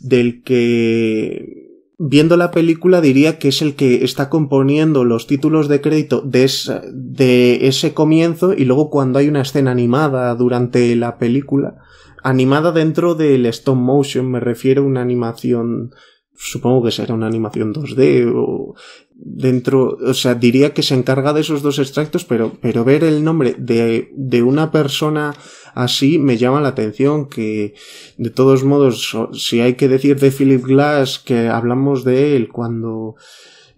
del que viendo la película diría que es el que está componiendo los títulos de crédito de ese comienzo, y luego cuando hay una escena animada durante la película, animada dentro del stop motion, me refiero a una animación, supongo que será una animación 2D o dentro, o sea, diría que se encarga de esos 2 extractos, pero ver el nombre de una persona así me llama la atención. Que de todos modos, si hay que decir de Philip Glass, que hablamos de él cuando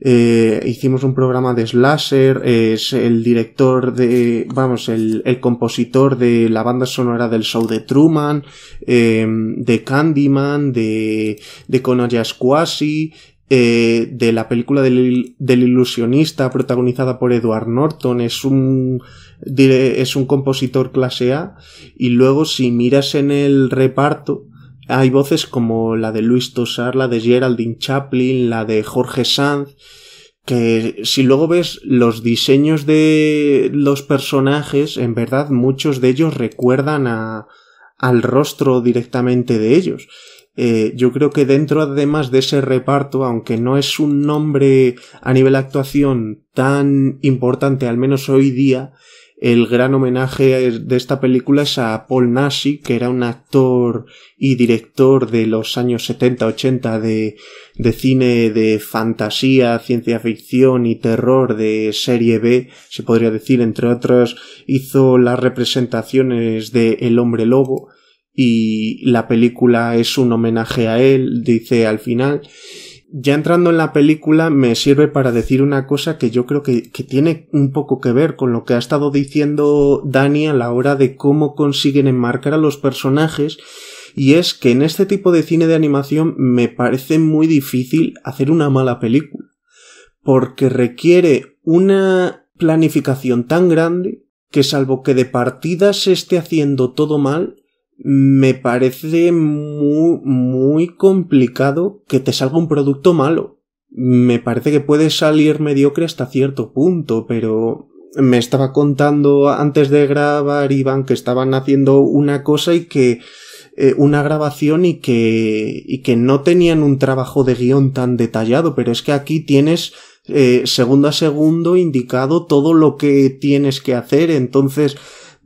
hicimos un programa de Slasher, es el director el compositor de la banda sonora del show de Truman, de Candyman, de Konoyasquasi, de la película del ilusionista protagonizada por Edward Norton. Es un compositor clase A. Y luego si miras en el reparto hay voces como la de Louis Tossard, la de Geraldine Chaplin, la de Jorge Sanz, que si luego ves los diseños de los personajes, en verdad muchos de ellos recuerdan al rostro directamente de ellos. Yo creo que dentro además de ese reparto, aunque no es un nombre a nivel actuación tan importante, al menos hoy día, el gran homenaje de esta película es a Paul Naschy, que era un actor y director de los años 70-80 de cine de fantasía, ciencia ficción y terror de serie B, se podría decir. Entre otros, hizo las representaciones de El Hombre Lobo, y la película es un homenaje a él, dice al final. Ya entrando en la película, me sirve para decir una cosa que yo creo que tiene un poco que ver con lo que ha estado diciendo Dani a la hora de cómo consiguen enmarcar a los personajes, y es que en este tipo de cine de animación me parece muy difícil hacer una mala película, porque requiere una planificación tan grande que, salvo que de partida se esté haciendo todo mal, me parece muy, muy complicado que te salga un producto malo. Me parece que puede salir mediocre hasta cierto punto, pero me estaba contando antes de grabar, Iván, que estaban haciendo una cosa y que una grabación y que no tenían un trabajo de guión tan detallado, pero es que aquí tienes segundo a segundo indicado todo lo que tienes que hacer. Entonces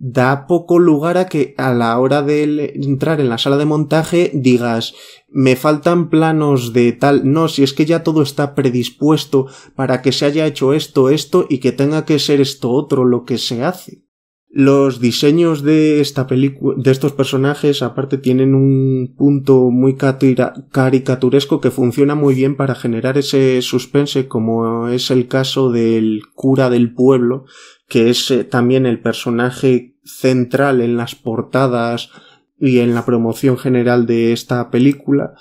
da poco lugar a que a la hora de entrar en la sala de montaje digas, me faltan planos de tal. No, si es que ya todo está predispuesto para que se haya hecho esto y que tenga que ser esto otro lo que se hace. Los diseños de esta película, de estos personajes, aparte tienen un punto muy caricaturesco que funciona muy bien para generar ese suspense, como es el caso del cura del pueblo, que es también el personaje central en las portadas y en la promoción general de esta película.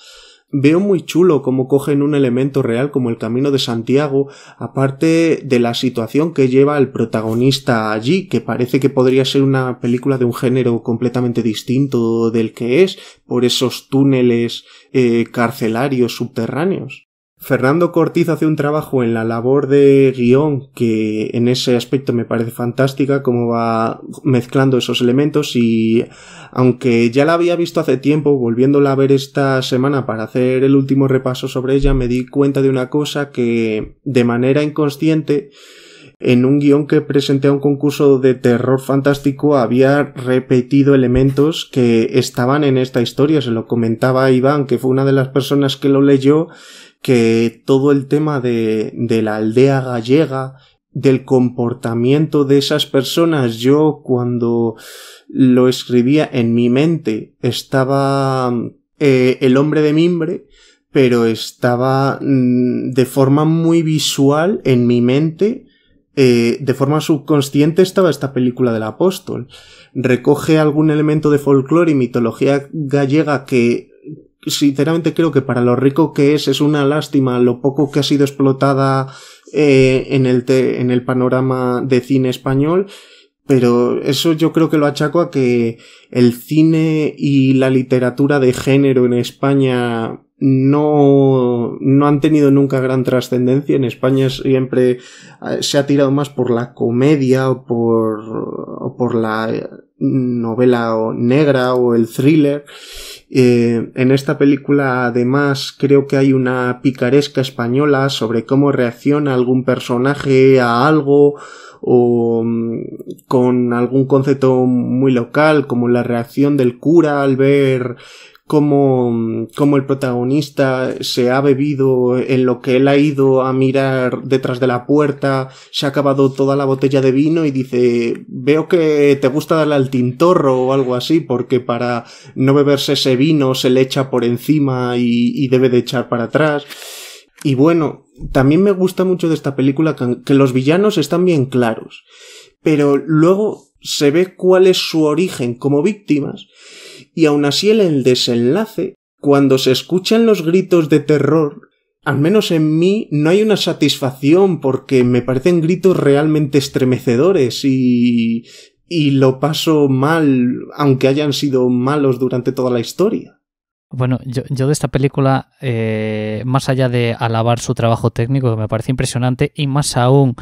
Veo muy chulo cómo cogen un elemento real como el Camino de Santiago, aparte de la situación que lleva el protagonista allí, que parece que podría ser una película de un género completamente distinto del que es, por esos túneles carcelarios subterráneos. Fernando Cortiz hace un trabajo en la labor de guión que en ese aspecto me parece fantástica, cómo va mezclando esos elementos, y aunque ya la había visto hace tiempo, volviéndola a ver esta semana para hacer el último repaso sobre ella, me di cuenta de una cosa que de manera inconsciente en un guión que presenté a un concurso de terror fantástico había repetido elementos que estaban en esta historia. Se lo comentaba a Iván, que fue una de las personas que lo leyó, que todo el tema de la aldea gallega, del comportamiento de esas personas, yo cuando lo escribía en mi mente estaba el hombre de mimbre, pero estaba de forma muy visual en mi mente, de forma subconsciente estaba esta película del Apóstol. Recoge algún elemento de folclore y mitología gallega que sinceramente creo que para lo rico que es una lástima lo poco que ha sido explotada en el panorama de cine español, pero eso yo creo que lo achaco a que el cine y la literatura de género en España no han tenido nunca gran trascendencia. En España siempre se ha tirado más por la comedia o por la novela negra o el thriller. En esta película además creo que hay una picaresca española sobre cómo reacciona algún personaje a algo, o con algún concepto muy local, como la reacción del cura al ver cómo el protagonista se ha bebido en lo que él ha ido a mirar detrás de la puerta, se ha acabado toda la botella de vino y dice: veo que te gusta darle al tintorro o algo así, porque para no beberse ese vino se le echa por encima y debe de echar para atrás. Y bueno, también me gusta mucho de esta película que los villanos están bien claros, pero luego se ve cuál es su origen como víctimas. Y aún así en el desenlace, cuando se escuchan los gritos de terror, al menos en mí no hay una satisfacción, porque me parecen gritos realmente estremecedores y lo paso mal, aunque hayan sido malos durante toda la historia. Bueno, yo de esta película, más allá de alabar su trabajo técnico, que me parece impresionante, y más aún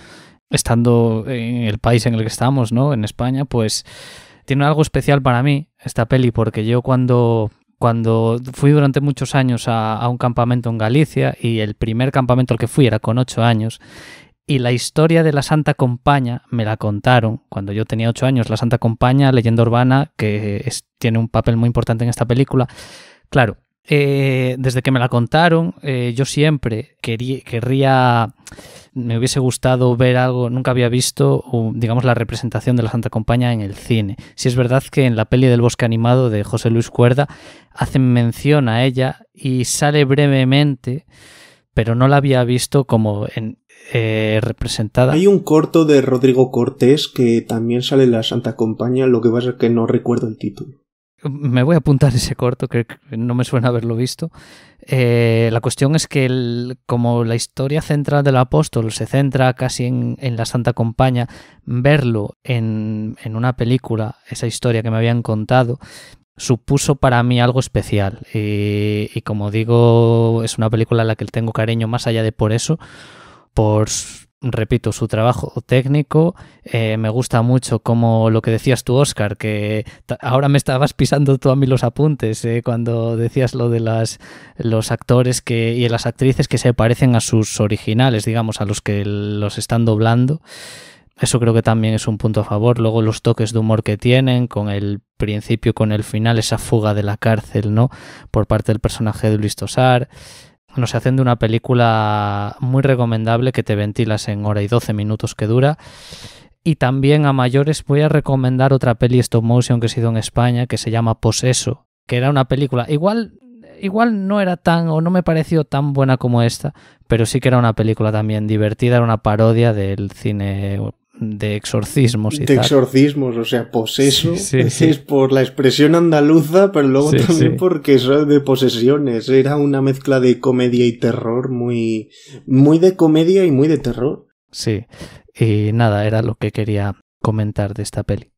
estando en el país en el que estamos, ¿no?, en España, pues tiene algo especial para mí esta peli, porque yo cuando fui durante muchos años a un campamento en Galicia, y el primer campamento al que fui era con 8 años, y la historia de la Santa Compaña me la contaron cuando yo tenía 8 años, la Santa Compaña, leyenda urbana, que tiene un papel muy importante en esta película. Claro, desde que me la contaron, yo siempre me hubiese gustado ver algo, nunca había visto, digamos, la representación de la Santa Compaña en el cine. Sí es verdad que en la peli del Bosque Animado de José Luis Cuerda hacen mención a ella y sale brevemente, pero no la había visto como representada. Hay un corto de Rodrigo Cortés que también sale en la Santa Compaña, lo que pasa es que no recuerdo el título. Me voy a apuntar ese corto, que no me suena haberlo visto. La cuestión es que como la historia central del Apóstol se centra casi en la Santa Compaña, verlo en una película, esa historia que me habían contado, supuso para mí algo especial. Y como digo, es una película a la que tengo cariño más allá de por eso, repito, su trabajo técnico. Me gusta mucho como lo que decías tú, Óscar, que ahora me estabas pisando tú a mí los apuntes, cuando decías lo de los actores y las actrices que se parecen a sus originales, digamos, a los que los están doblando. Eso creo que también es un punto a favor. Luego los toques de humor que tienen, con el principio, con el final, esa fuga de la cárcel, ¿no?, por parte del personaje de Luis Tosar. Nos hacen de una película muy recomendable que te ventilas en hora y 12 minutos que dura. Y también a mayores voy a recomendar otra peli stop motion que se hizo en España que se llama Poseso, que era una película, igual no era tan, o no me pareció tan buena como esta, pero sí que era una película también divertida, era una parodia del cine de exorcismos y de tal. exorcismos, o sea, Poseso Sí. es por la expresión andaluza, pero luego Sí, también sí. porque son de posesiones. Era una mezcla de comedia y terror, muy de comedia y muy de terror. Sí, y nada, era lo que quería comentar de esta peli.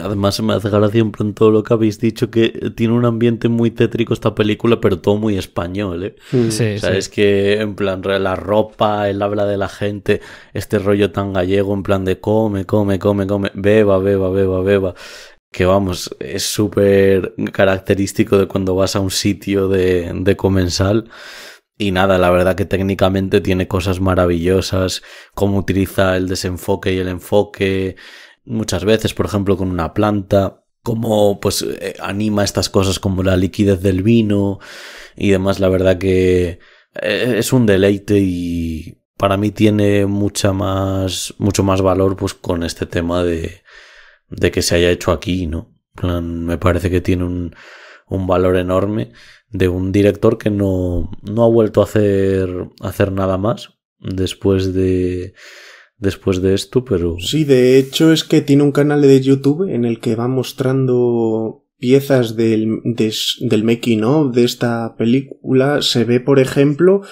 Además, me hace gracia en plan todo lo que habéis dicho, que tiene un ambiente muy tétrico esta película, pero todo muy español, ¿eh? Sí, O sea, sí. es que en plan la ropa, el habla de la gente, este rollo tan gallego, en plan de come, beba, que vamos, es súper característico de cuando vas a un sitio de comensal. Y nada, la verdad que técnicamente tiene cosas maravillosas, cómo utiliza el desenfoque y el enfoque, muchas veces, por ejemplo, con una planta, cómo pues anima estas cosas como la liquidez del vino y demás. La verdad que es un deleite y para mí tiene mucho más valor pues con este tema de que se haya hecho aquí, ¿no? En plan, me parece que tiene un valor enorme de un director que no ha vuelto a hacer nada más después de esto, pero... Sí, de hecho es que tiene un canal de YouTube en el que va mostrando piezas del making of de esta película. Se ve, por ejemplo,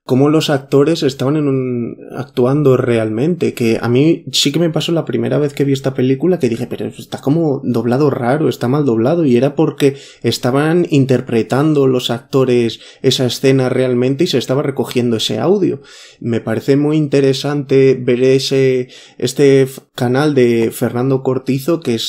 cómo los actores estaban actuando realmente, que a mí sí que me pasó la primera vez que vi esta película que dije, pero está como doblado raro, está mal doblado, y era porque estaban interpretando los actores esa escena realmente y se estaba recogiendo ese audio. Me parece muy interesante ver este canal de Fernando Cortizo, que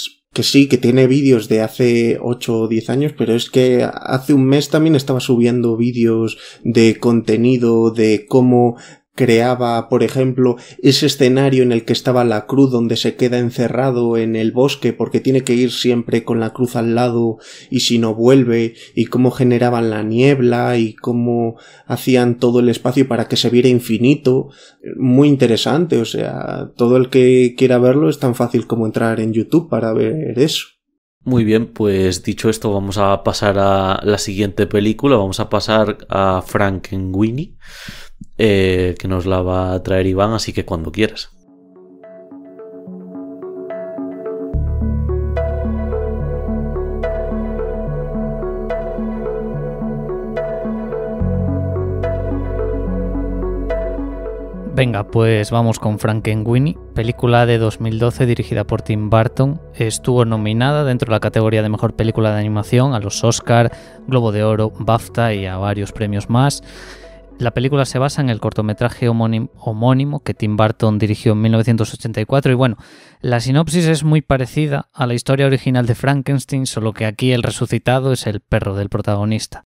sí, que tiene vídeos de hace 8 o 10 años, pero es que hace un mes también estaba subiendo vídeos de contenido, de cómo creaba, por ejemplo, ese escenario en el que estaba la cruz, donde se queda encerrado en el bosque porque tiene que ir siempre con la cruz al lado y si no vuelve, y cómo generaban la niebla y cómo hacían todo el espacio para que se viera infinito. Muy interesante, o sea, todo el que quiera verlo es tan fácil como entrar en YouTube para ver eso. Muy bien, pues dicho esto, vamos a pasar a la siguiente película. Vamos a pasar a Frankenweenie, que nos la va a traer Iván, así que cuando quieras. Venga, pues vamos con Frankenweenie, película de 2012 dirigida por Tim Burton. Estuvo nominada dentro de la categoría de Mejor Película de Animación a los Oscar, Globo de Oro, BAFTA y a varios premios más. La película se basa en el cortometraje homónimo que Tim Burton dirigió en 1984 y bueno, la sinopsis es muy parecida a la historia original de Frankenstein, solo que aquí el resucitado es el perro del protagonista.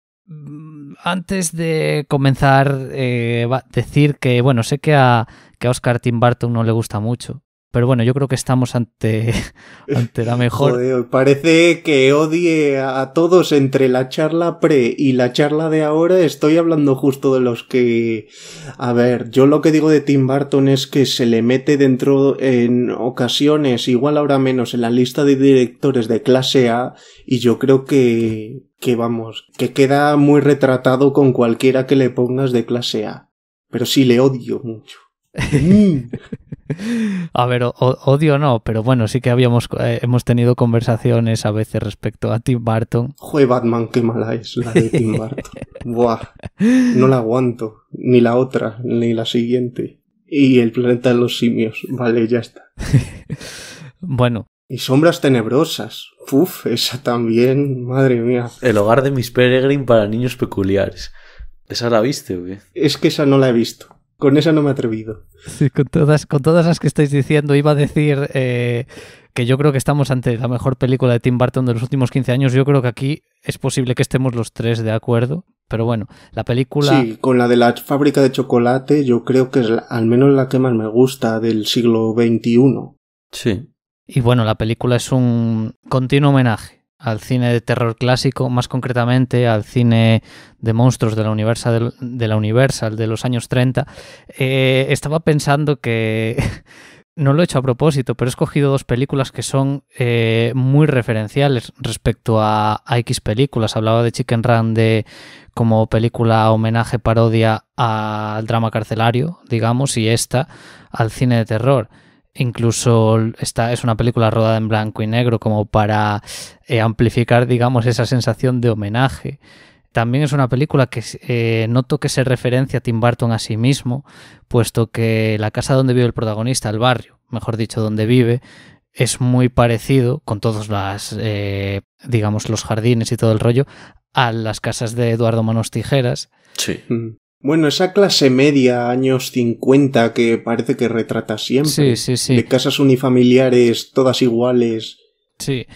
Antes de comenzar, decir que, bueno, sé que a Oscar Tim Burton no le gusta mucho, pero bueno, yo creo que estamos ante la mejor... Joder, parece que odie a todos entre la charla pre y la charla de ahora. Estoy hablando justo de los que... A ver, yo lo que digo de Tim Burton es que se le mete dentro en ocasiones, igual ahora menos, en la lista de directores de clase A, y yo creo que vamos, que queda muy retratado con cualquiera que le pongas de clase A. Pero sí le odio mucho. A ver, odio no, pero bueno, sí que hemos tenido conversaciones a veces respecto a Tim Burton. Joder, Batman, qué mala es la de Tim Burton. Buah, no la aguanto, ni la otra, ni la siguiente. Y el planeta de los simios, vale, ya está. Bueno. Y Sombras Tenebrosas, uf, esa también, madre mía. El hogar de Miss Peregrine para niños peculiares. ¿Esa la viste o qué? Es que esa no la he visto. Con esa no me he atrevido. Sí, con todas las que estáis diciendo, iba a decir que yo creo que estamos ante la mejor película de Tim Burton de los últimos 15 años. Yo creo que aquí es posible que estemos los tres de acuerdo. Pero bueno, la película... Sí, con la de la fábrica de chocolate yo creo que es al menos la que más me gusta del siglo XXI. Sí. Y bueno, la película es un continuo homenaje al cine de terror clásico, más concretamente al cine de monstruos de la Universal de los años 30. Estaba pensando que no lo he hecho a propósito, pero he escogido dos películas que son muy referenciales respecto a X películas. Hablaba de Chicken Run como película homenaje, parodia al drama carcelario, digamos, y esta al cine de terror. Incluso esta es una película rodada en blanco y negro como para amplificar, digamos, esa sensación de homenaje. También es una película que noto que se referencia a Tim Burton a sí mismo, puesto que la casa donde vive el protagonista, el barrio, mejor dicho, donde vive, es muy parecido, con todos digamos, los jardines y todo el rollo, a las casas de Eduardo Manos Tijeras. Sí. Bueno, esa clase media, años 50, que parece que retrata siempre. Sí. De casas unifamiliares, todas iguales. Sí.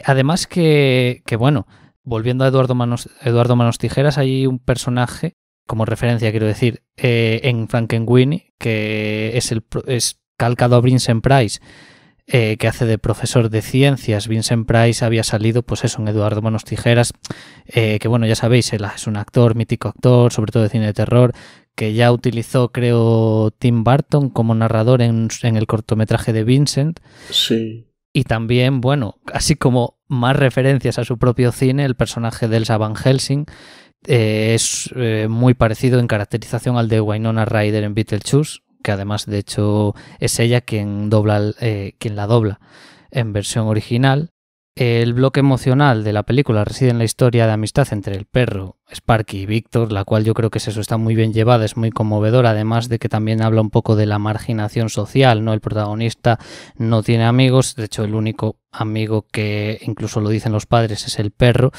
Además que bueno, volviendo a Eduardo Manos Tijeras, hay un personaje, como referencia quiero decir, en Frankenweenie, que es calcado a Vincent Price, que hace de profesor de ciencias. Vincent Price había salido, pues eso, en Eduardo Manos Tijeras, que bueno, ya sabéis, él es un actor, mítico actor, sobre todo de cine de terror, que ya utilizó, creo, Tim Burton como narrador en el cortometraje de Vincent. Sí. Y también, bueno, así como más referencias a su propio cine, el personaje de Elsa Van Helsing es muy parecido en caracterización al de Winona Ryder en Beetlejuice, que además, de hecho, es ella quien la dobla en versión original. El bloque emocional de la película reside en la historia de amistad entre el perro, Sparky y Víctor, la cual yo creo que está muy bien llevada, es muy conmovedora, además de que también habla un poco de la marginación social, ¿no? El protagonista no tiene amigos, de hecho el único amigo que incluso lo dicen los padres es el perro,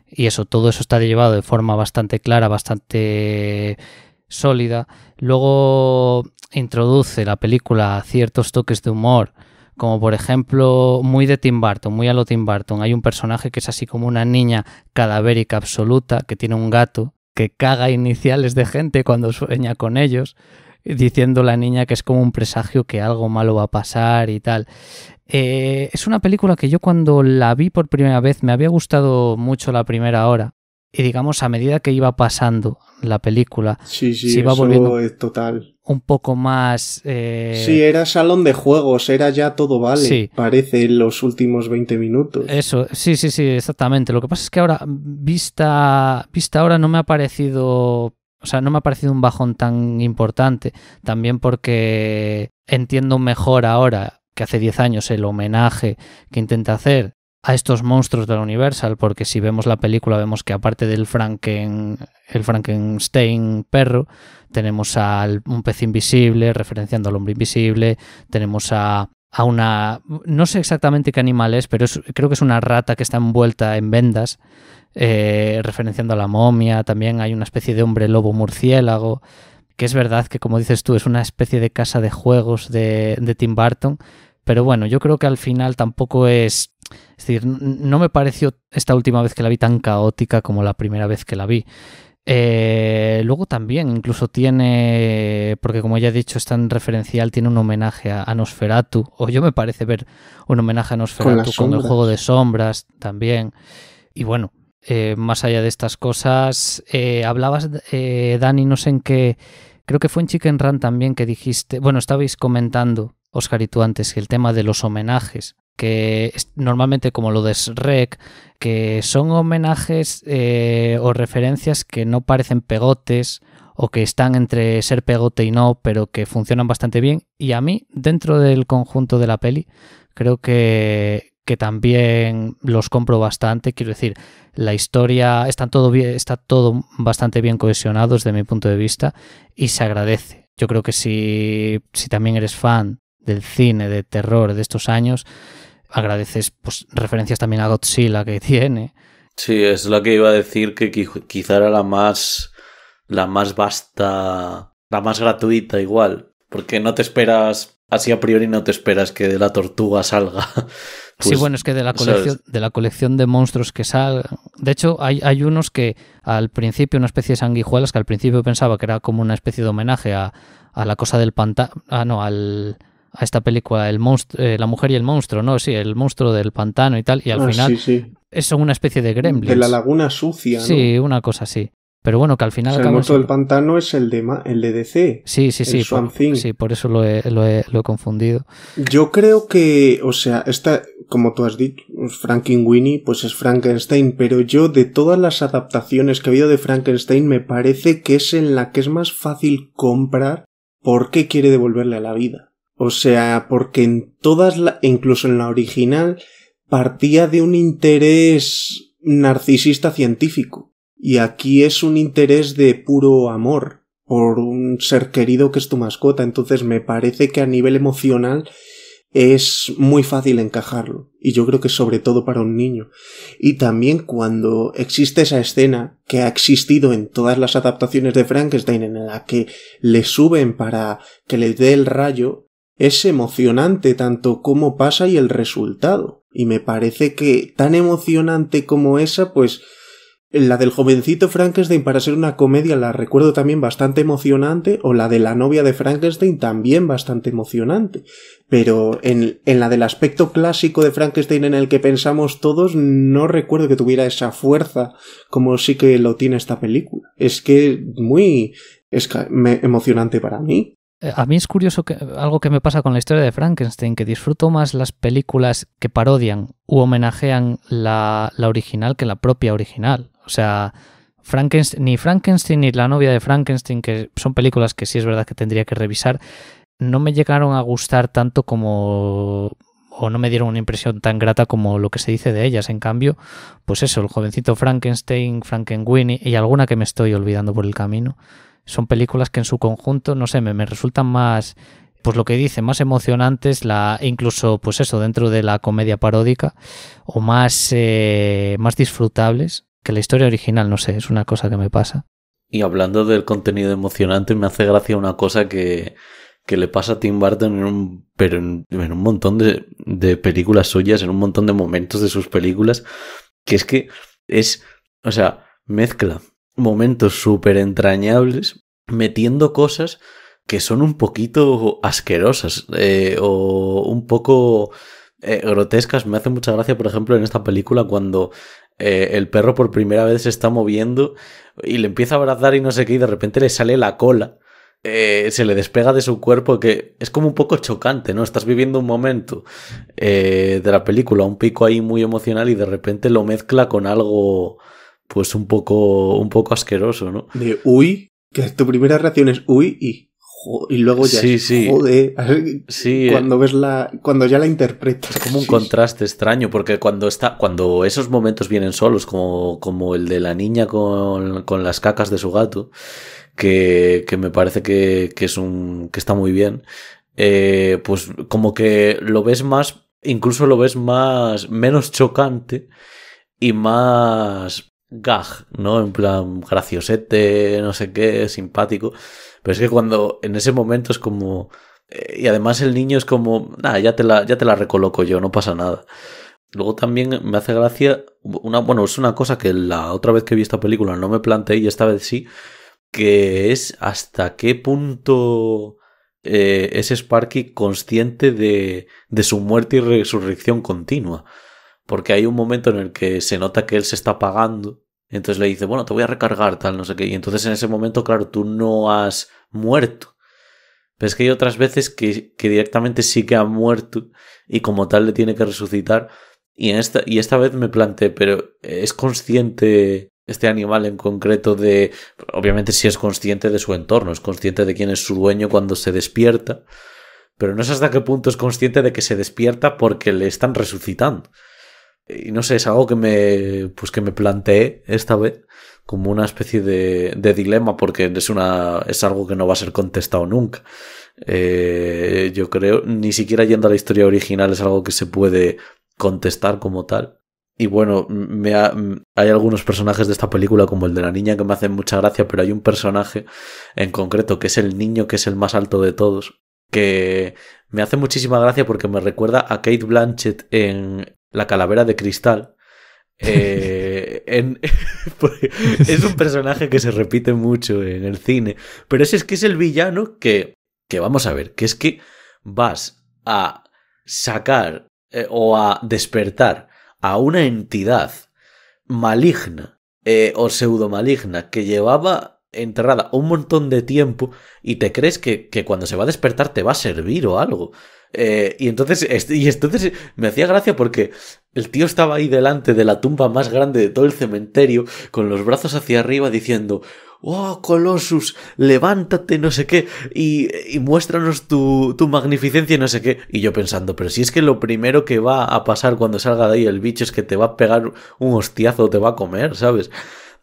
y todo eso está llevado de forma bastante clara, bastante sólida. Luego introduce la película ciertos toques de humor, como por ejemplo muy de Tim Burton, muy a lo Tim Burton. Hay un personaje que es así como una niña cadavérica absoluta que tiene un gato que caga iniciales de gente cuando sueña con ellos, diciendo la niña que es como un presagio que algo malo va a pasar y tal. Es una película que yo cuando la vi por primera vez me había gustado mucho la primera hora, y digamos a medida que iba pasando la película se iba volviendo es total. Un poco más... Sí, era salón de juegos, era ya todo vale, sí. Parece en los últimos 20 minutos. Eso, sí, exactamente. Lo que pasa es que ahora, vista ahora, no me ha parecido... O sea, no me ha parecido un bajón tan importante, también porque entiendo mejor ahora que hace 10 años el homenaje que intenta hacer a estos monstruos de la Universal, porque si vemos la película vemos que aparte del Frankenstein perro, tenemos a un pez invisible referenciando al hombre invisible, tenemos a una... no sé exactamente qué animal es, pero creo que es una rata que está envuelta en vendas, referenciando a la momia. También hay una especie de hombre lobo murciélago, que es verdad que, como dices tú, es una especie de casa de juegos de Tim Burton, pero bueno, yo creo que al final tampoco es decir, no me pareció esta última vez que la vi tan caótica como la primera vez que la vi. Luego también incluso tiene, porque como ya he dicho es tan referencial, tiene un homenaje a Nosferatu, o yo me parece ver un homenaje a Nosferatu con el juego de sombras también. Y bueno, más allá de estas cosas, hablabas, Dani, no sé en qué, creo que fue en Chicken Run también que dijiste, bueno, estabais comentando, Óscar y tú antes, que el tema de los homenajes, que normalmente como lo de Shrek, que son homenajes o referencias que no parecen pegotes o que están entre ser pegote y no, pero que funcionan bastante bien. Y a mí, dentro del conjunto de la peli, creo que también los compro bastante. Quiero decir, la historia está todo bastante bien cohesionado desde mi punto de vista y se agradece. Yo creo que si también eres fan del cine de terror de estos años, agradeces pues referencias también a Godzilla que tiene. Sí, es lo que iba a decir, que quizá era la más vasta, la más gratuita igual, porque no te esperas, así a priori no te esperas que de la tortuga salga. Pues, sí, bueno, es que de la colección de monstruos que salgan, de hecho hay unos que al principio, una especie de sanguijuelas que al principio pensaba que era como una especie de homenaje a la cosa del pantano, a esta película, La mujer y el monstruo, ¿no? Sí, el monstruo del pantano y tal, y al final sí. son una especie de gremlins. De la laguna sucia, ¿no? Sí, una cosa así. Pero bueno, que al final... O sea, el monstruo del pantano es el de DC. Sí, el Swamp Thing. Sí, por eso lo he confundido. Yo creo que, o sea, como tú has dicho, Frankenweenie, pues es Frankenstein, pero yo de todas las adaptaciones que ha habido de Frankenstein me parece que es en la que es más fácil comprar por qué quiere devolverle a la vida. O sea, porque en todas, incluso en la original, partía de un interés narcisista científico. Y aquí es un interés de puro amor por un ser querido que es tu mascota. Entonces me parece que a nivel emocional es muy fácil encajarlo. Y yo creo que sobre todo para un niño. Y también cuando existe esa escena que ha existido en todas las adaptaciones de Frankenstein, en la que le suben para que le dé el rayo, es emocionante tanto cómo pasa y el resultado. Y me parece que tan emocionante como esa, pues la del jovencito Frankenstein, para ser una comedia, la recuerdo también bastante emocionante, o la de la novia de Frankenstein también bastante emocionante. Pero en la del aspecto clásico de Frankenstein en el que pensamos todos, no recuerdo que tuviera esa fuerza como sí que lo tiene esta película. Es que es emocionante para mí. A mí es curioso algo que me pasa con la historia de Frankenstein, que disfruto más las películas que parodian u homenajean la original que la propia original. O sea, ni Frankenstein ni la novia de Frankenstein, que son películas que sí es verdad que tendría que revisar, no me llegaron a gustar tanto como... o no me dieron una impresión tan grata como lo que se dice de ellas. En cambio, pues eso, el jovencito Frankenstein, Frankenweenie y alguna que me estoy olvidando por el camino, son películas que en su conjunto, no sé, me resultan más, pues lo que dice, más emocionantes, incluso, pues eso, dentro de la comedia paródica, o más disfrutables que la historia original, no sé, es una cosa que me pasa. Y hablando del contenido emocionante, me hace gracia una cosa que le pasa a Tim Burton en un montón de películas suyas, en un montón de momentos de sus películas, que o sea, mezcla momentos súper entrañables metiendo cosas que son un poquito asquerosas o un poco grotescas. Me hace mucha gracia, por ejemplo, en esta película cuando el perro por primera vez se está moviendo y le empieza a abrazar y no sé qué, y de repente le sale la cola, se le despega de su cuerpo, que es como un poco chocante, ¿no? Estás viviendo un momento de la película, un pico ahí muy emocional, y de repente lo mezcla con algo pues un poco asqueroso, ¿no? De uy, que tu primera reacción es uy y luego ya sí. joder, sí, cuando ya la interpretas. Es como un contraste extraño, porque cuando esos momentos vienen solos, como el de la niña con las cacas de su gato, que me parece que está muy bien, pues como que lo ves más, incluso lo ves menos chocante y más gag, ¿no? En plan graciosete, no sé qué, simpático. Pero es que cuando en ese momento es como... y además el niño es como... Nada, ya te la recoloco yo, no pasa nada. Luego también me hace gracia... es una cosa que la otra vez que vi esta película no me planteé, y esta vez sí, que es hasta qué punto es Sparky consciente de su muerte y resurrección continua. Porque hay un momento en el que se nota que él se está apagando, entonces le dice, bueno, te voy a recargar, tal, no sé qué, y entonces en ese momento, claro, tú no has muerto. Pero es que hay otras veces que directamente sí que ha muerto y como tal le tiene que resucitar, y esta vez me planteé, pero ¿es consciente este animal en concreto obviamente sí es consciente de su entorno, es consciente de quién es su dueño cuando se despierta, pero no sé hasta qué punto es consciente de que se despierta porque le están resucitando? Y no sé, es algo que me planteé esta vez como una especie de dilema, porque es algo que no va a ser contestado nunca. Yo creo, ni siquiera yendo a la historia original es algo que se puede contestar como tal. Y bueno, hay algunos personajes de esta película, como el de la niña, que me hacen mucha gracia, pero hay un personaje en concreto, que es el niño, que es el más alto de todos, que me hace muchísima gracia porque me recuerda a Kate Blanchett en La calavera de cristal. Es un personaje que se repite mucho en el cine, pero ese es que es el villano que vamos a ver, que es que vas a sacar o a despertar a una entidad maligna o pseudomaligna que llevaba enterrada un montón de tiempo y te crees que cuando se va a despertar te va a servir o algo. Y entonces me hacía gracia porque el tío estaba ahí delante de la tumba más grande de todo el cementerio con los brazos hacia arriba diciendo: ¡Oh, Colossus, levántate, no sé qué, y muéstranos tu magnificencia y no sé qué! Y yo pensando, pero si es que lo primero que va a pasar cuando salga de ahí el bicho es que te va a pegar un hostiazo o te va a comer, ¿sabes?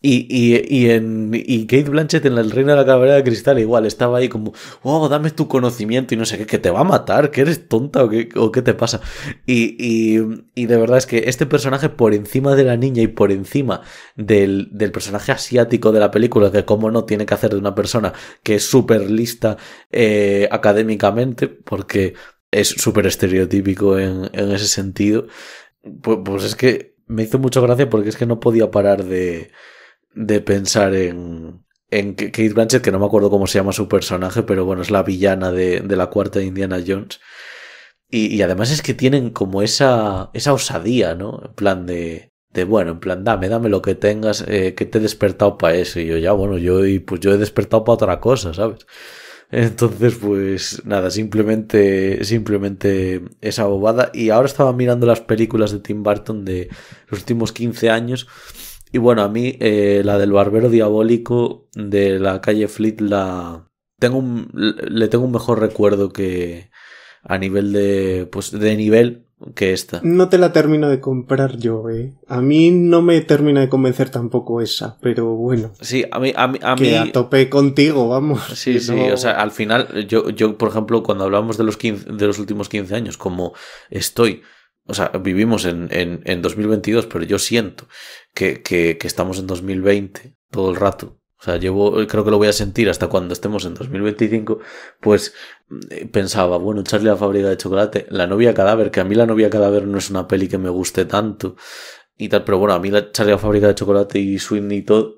Y Cate Blanchett en El Reino de la Calavera de Cristal igual estaba ahí como: ¡Oh, dame tu conocimiento! Y no sé qué, que te va a matar, que eres tonta o qué te pasa. Y de verdad es que este personaje, por encima de la niña y por encima del personaje asiático de la película, que como no tiene que hacer de una persona que es súper lista académicamente, porque es súper estereotípico en ese sentido, pues es que me hizo mucha gracia porque es que no podía parar de pensar en Cate Blanchett, que no me acuerdo cómo se llama su personaje, pero bueno, es la villana de la cuarta de Indiana Jones. Y además es que tienen como esa osadía, ¿no? En plan bueno, en plan, dame lo que tengas, que te he despertado para eso. Y yo ya, bueno, yo he despertado para otra cosa, ¿sabes? Entonces, pues nada, simplemente esa bobada. Y ahora estaba mirando las películas de Tim Burton de los últimos 15 años. Y bueno, a mí la del Barbero Diabólico de la calle Fleet le tengo un mejor recuerdo que a nivel de nivel que esta. No te la termino de comprar yo, A mí no me termina de convencer tampoco esa, pero bueno. Sí, a mí que a tope contigo, vamos. Sí, sí, no... o sea, al final yo por ejemplo, cuando hablamos de los últimos 15 años, como o sea, vivimos en 2022, pero yo siento que estamos en 2020 todo el rato. O sea, creo que lo voy a sentir hasta cuando estemos en 2025. Pues pensaba, bueno, Charlie la fábrica de chocolate, La novia cadáver, que a mí La novia cadáver no es una peli que me guste tanto y tal, pero bueno, a mí Charlie la fábrica de chocolate y Sweeney Todd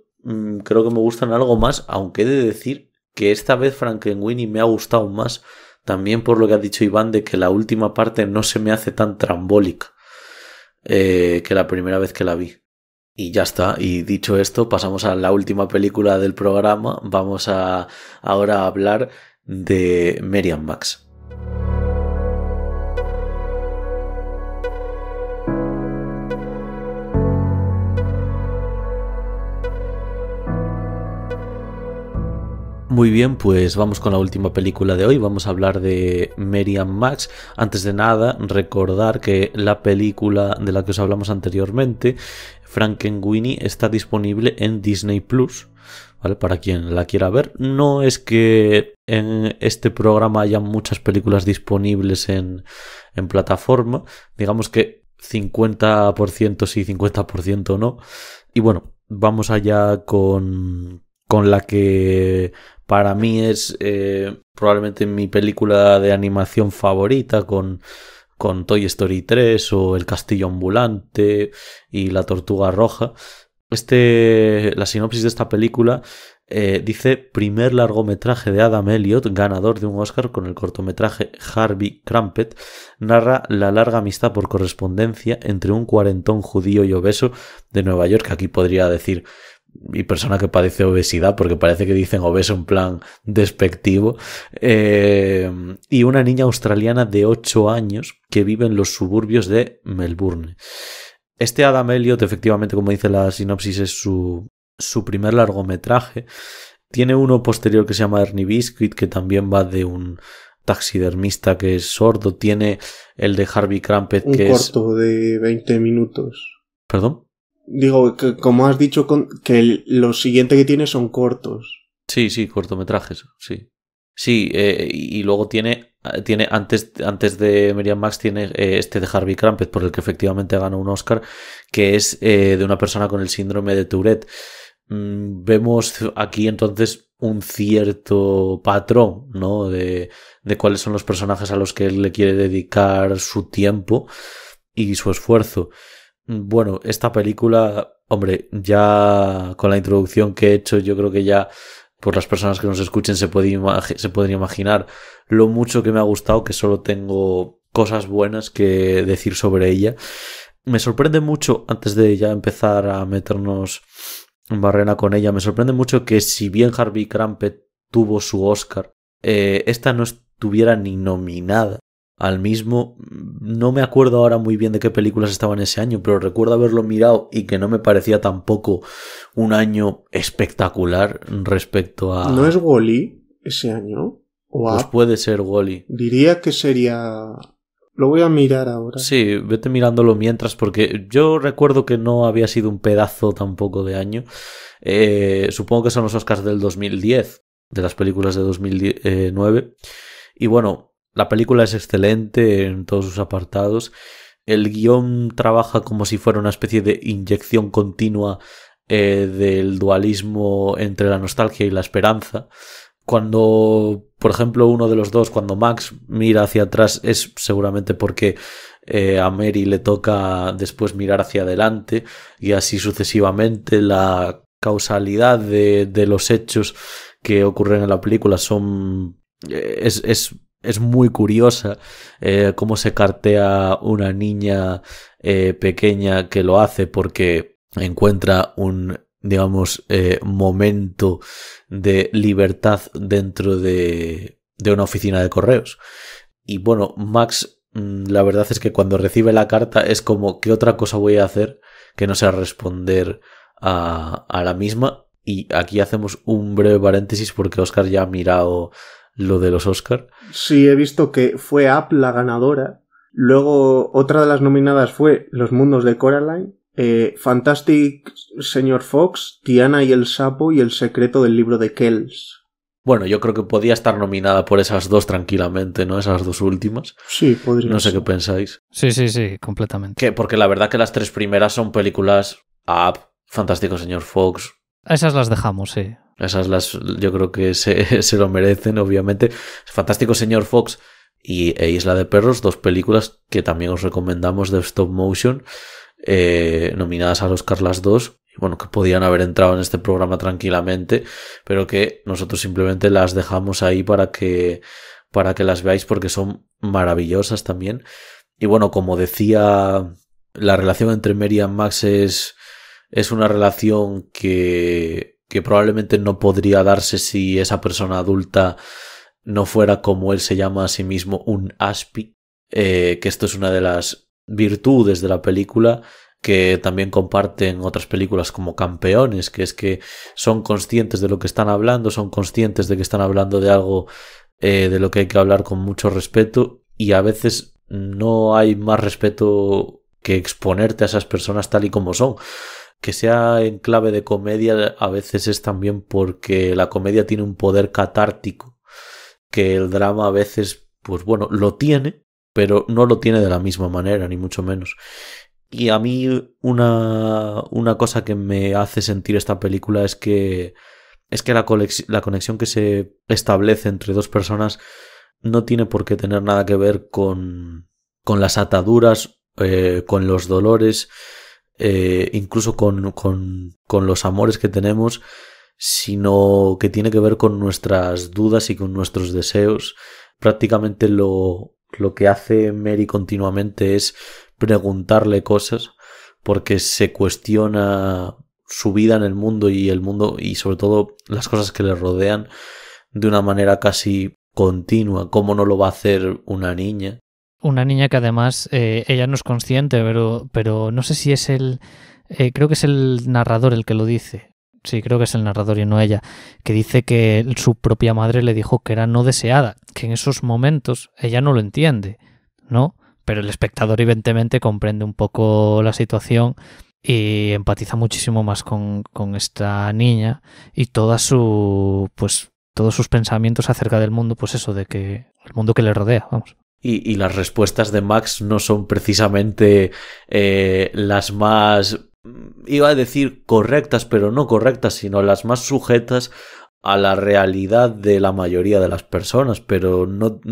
creo que me gustan algo más, aunque he de decir que esta vez Frankenweenie me ha gustado más. También por lo que ha dicho Iván de que la última parte no se me hace tan trambólica que la primera vez que la vi. Y ya está. Y dicho esto, pasamos a la última película del programa. Vamos ahora a hablar de Mary and Max. Muy bien, pues vamos con la última película de hoy. Vamos a hablar de Mary and Max. Antes de nada, recordar que la película de la que os hablamos anteriormente, Frankenweenie, está disponible en Disney Plus, ¿vale? Para quien la quiera ver. No es que en este programa haya muchas películas disponibles en plataforma. Digamos que 50% sí, 50% no. Y bueno, vamos allá con la que para mí es probablemente mi película de animación favorita, con Toy Story 3 o El castillo ambulante y La tortuga roja. La sinopsis de esta película dice: primer largometraje de Adam Elliott, ganador de un Oscar con el cortometraje Harvey Crumpet, narra la larga amistad por correspondencia entre un cuarentón judío y obeso de Nueva York, aquí podría decir y persona que padece obesidad, porque parece que dicen obeso en plan despectivo, y una niña australiana de 8 años que vive en los suburbios de Melbourne. Este Adam Elliott, efectivamente, como dice la sinopsis, es su primer largometraje. Tiene uno posterior que se llama Ernie Biscuit, que también va de un taxidermista que es sordo. Tiene el de Harvey Crumpet, que es... un corto de 20 minutos. ¿Perdón? Digo, que como has dicho, que lo siguiente que tiene son cortos. Sí, cortometrajes, sí. Sí, y luego tiene antes de Mary and Max, tiene este de Harvey Crumpet, por el que efectivamente ganó un Oscar, que es de una persona con el síndrome de Tourette. Vemos aquí entonces un cierto patrón, ¿no? De cuáles son los personajes a los que él le quiere dedicar su tiempo y su esfuerzo. Bueno, esta película, hombre, ya con la introducción que he hecho, yo creo que ya por las personas que nos escuchen se podría imaginar lo mucho que me ha gustado, que solo tengo cosas buenas que decir sobre ella. Me sorprende mucho, antes de ya empezar a meternos barrena con ella. Me sorprende mucho que si bien Harvey Krampe tuvo su Oscar, esta no estuviera ni nominada al mismo. No me acuerdo ahora muy bien de qué películas estaban ese año, pero recuerdo haberlo mirado y que no me parecía tampoco un año espectacular respecto a... ¿No es Wall-E ese año? ¿O Pues puede ser Wall-E. Diría que sería... Lo voy a mirar ahora. Sí, vete mirándolo mientras, porque yo recuerdo que no había sido un pedazo tampoco de año. Supongo que son los Oscars del 2010, de las películas de 2009. Y bueno, la película es excelente en todos sus apartados. El guión trabaja como si fuera una especie de inyección continua del dualismo entre la nostalgia y la esperanza. Cuando, por ejemplo, uno de los dos, cuando Max mira hacia atrás, es seguramente porque a Mary le toca después mirar hacia adelante, y así sucesivamente. La causalidad de los hechos que ocurren en la película es muy curiosa. Cómo se cartea una niña pequeña que lo hace porque encuentra un, digamos, momento de libertad dentro de una oficina de correos. Y bueno, Max, la verdad es que cuando recibe la carta es como, ¿qué otra cosa voy a hacer que no sea responder a la misma? Y aquí hacemos un breve paréntesis porque Oscar ya ha mirado lo de los Oscar. Sí, he visto que fue Up la ganadora. Luego otra de las nominadas fue Los mundos de Coraline, Fantastic Sr. Fox, Tiana y el sapo y El secreto del libro de Kells. Bueno, yo creo que podía estar nominada por esas dos tranquilamente, ¿no? Esas dos últimas. Sí, podría No sé ser. qué pensáis. Sí, completamente. Porque la verdad que las tres primeras son películas Up, Fantástico Sr. Fox. Esas las dejamos, sí. Esas yo creo que se lo merecen, obviamente. Fantástico Sr. Fox e Isla de Perros, dos películas que también os recomendamos de stop motion, nominadas al Oscar las dos. Y bueno, que podían haber entrado en este programa tranquilamente, pero que nosotros simplemente las dejamos ahí para que las veáis porque son maravillosas también. Y bueno, como decía, la relación entre Mary y Max es una relación que probablemente no podría darse si esa persona adulta no fuera, como él se llama a sí mismo, un Ashby, que esto es una de las virtudes de la película que también comparten otras películas como Campeones, que es que son conscientes de lo que están hablando, son conscientes de que están hablando de algo de lo que hay que hablar con mucho respeto, y a veces no hay más respeto que exponerte a esas personas tal y como son. Que sea en clave de comedia a veces es también porque la comedia tiene un poder catártico que el drama a veces, pues bueno, lo tiene, pero no lo tiene de la misma manera, ni mucho menos. Y a mí una cosa que me hace sentir esta película es que la conexión que se establece entre dos personas no tiene por qué tener nada que ver con las ataduras, con los dolores, incluso con los amores que tenemos, sino que tiene que ver con nuestras dudas y con nuestros deseos. Prácticamente lo que hace Mary continuamente es preguntarle cosas porque se cuestiona su vida en el mundo y sobre todo las cosas que le rodean de una manera casi continua. ¿Cómo no lo va a hacer una niña? Una niña que además ella no es consciente, pero no sé si es creo que es el narrador el que lo dice. Sí, creo que es el narrador y no ella, que dice que su propia madre le dijo que era no deseada, que en esos momentos ella no lo entiende, ¿no? Pero el espectador evidentemente comprende un poco la situación y empatiza muchísimo más con esta niña y todos sus pensamientos acerca del mundo, pues eso, de que el mundo que le rodea, vamos. Y las respuestas de Max no son precisamente las más, iba a decir correctas, pero no correctas, sino las más sujetas a la realidad de la mayoría de las personas, pero no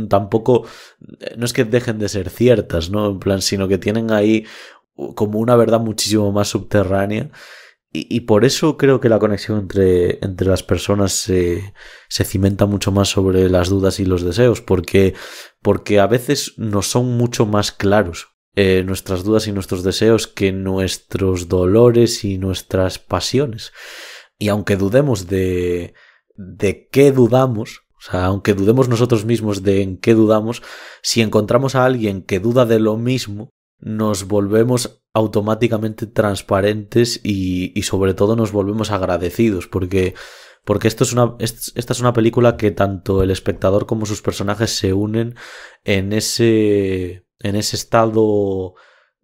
es que dejen de ser ciertas, ¿no? En plan, sino que tienen ahí como una verdad muchísimo más subterránea. Y por eso creo que la conexión entre las personas se cimenta mucho más sobre las dudas y los deseos, porque a veces no son mucho más claros nuestras dudas y nuestros deseos que nuestros dolores y nuestras pasiones. Y aunque dudemos de qué dudamos, o sea, aunque dudemos nosotros mismos de en qué dudamos, si encontramos a alguien que duda de lo mismo, nos volvemos automáticamente transparentes y sobre todo nos volvemos agradecidos, porque esta es una película que tanto el espectador como sus personajes se unen en ese estado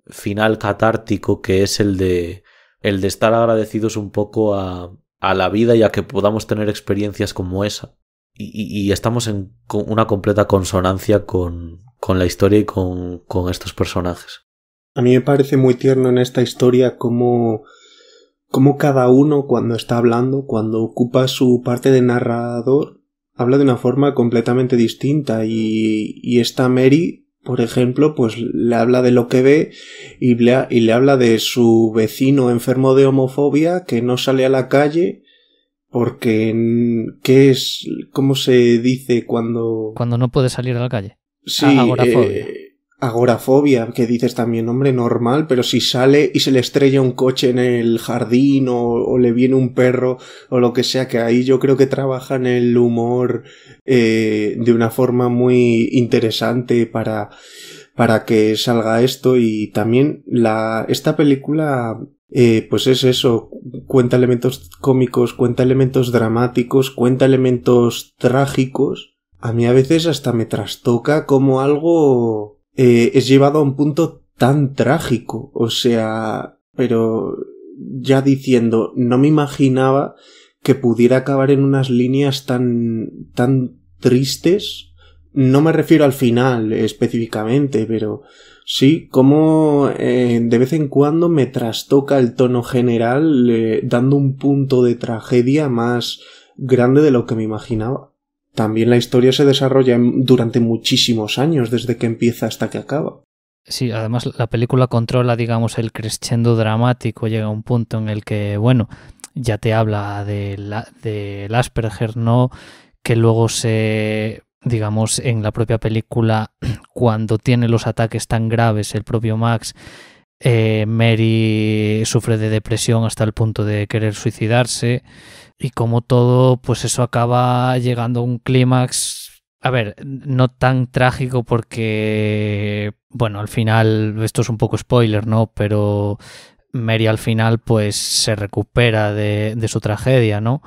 final catártico que es el de estar agradecidos un poco a la vida y a que podamos tener experiencias como esa. Y estamos en una completa consonancia con la historia y con estos personajes. A mí me parece muy tierno en esta historia cómo cada uno cuando está hablando, cuando ocupa su parte de narrador, habla de una forma completamente distinta y esta Mary, por ejemplo, pues le habla de lo que ve y le habla de su vecino enfermo de homofobia que no sale a la calle porque ¿qué es? ¿Cómo se dice cuando no puede salir a la calle? Sí, agorafobia. Agorafobia, que dices también, hombre, normal, pero si sale y se le estrella un coche en el jardín o le viene un perro o lo que sea, que ahí yo creo que trabajan el humor de una forma muy interesante para que salga esto. Y también esta película pues es eso, cuenta elementos cómicos, cuenta elementos dramáticos, cuenta elementos trágicos. A mí a veces hasta me trastoca como algo es llevado a un punto tan trágico, o sea, pero ya diciendo, no me imaginaba que pudiera acabar en unas líneas tan tristes. No me refiero al final específicamente, pero sí, como de vez en cuando me trastoca el tono general, dando un punto de tragedia más grande de lo que me imaginaba. También la historia se desarrolla durante muchísimos años, desde que empieza hasta que acaba. Sí, además la película controla, digamos, el crescendo dramático, llega a un punto en el que, bueno, ya te habla del Asperger, ¿no? Que luego digamos, en la propia película, cuando tiene los ataques tan graves, el propio Max, Mary sufre de depresión hasta el punto de querer suicidarse. Y como todo, pues eso acaba llegando a un clímax, a ver, no tan trágico porque, bueno, al final, esto es un poco spoiler, ¿no? Pero Mary al final pues se recupera de su tragedia, ¿no?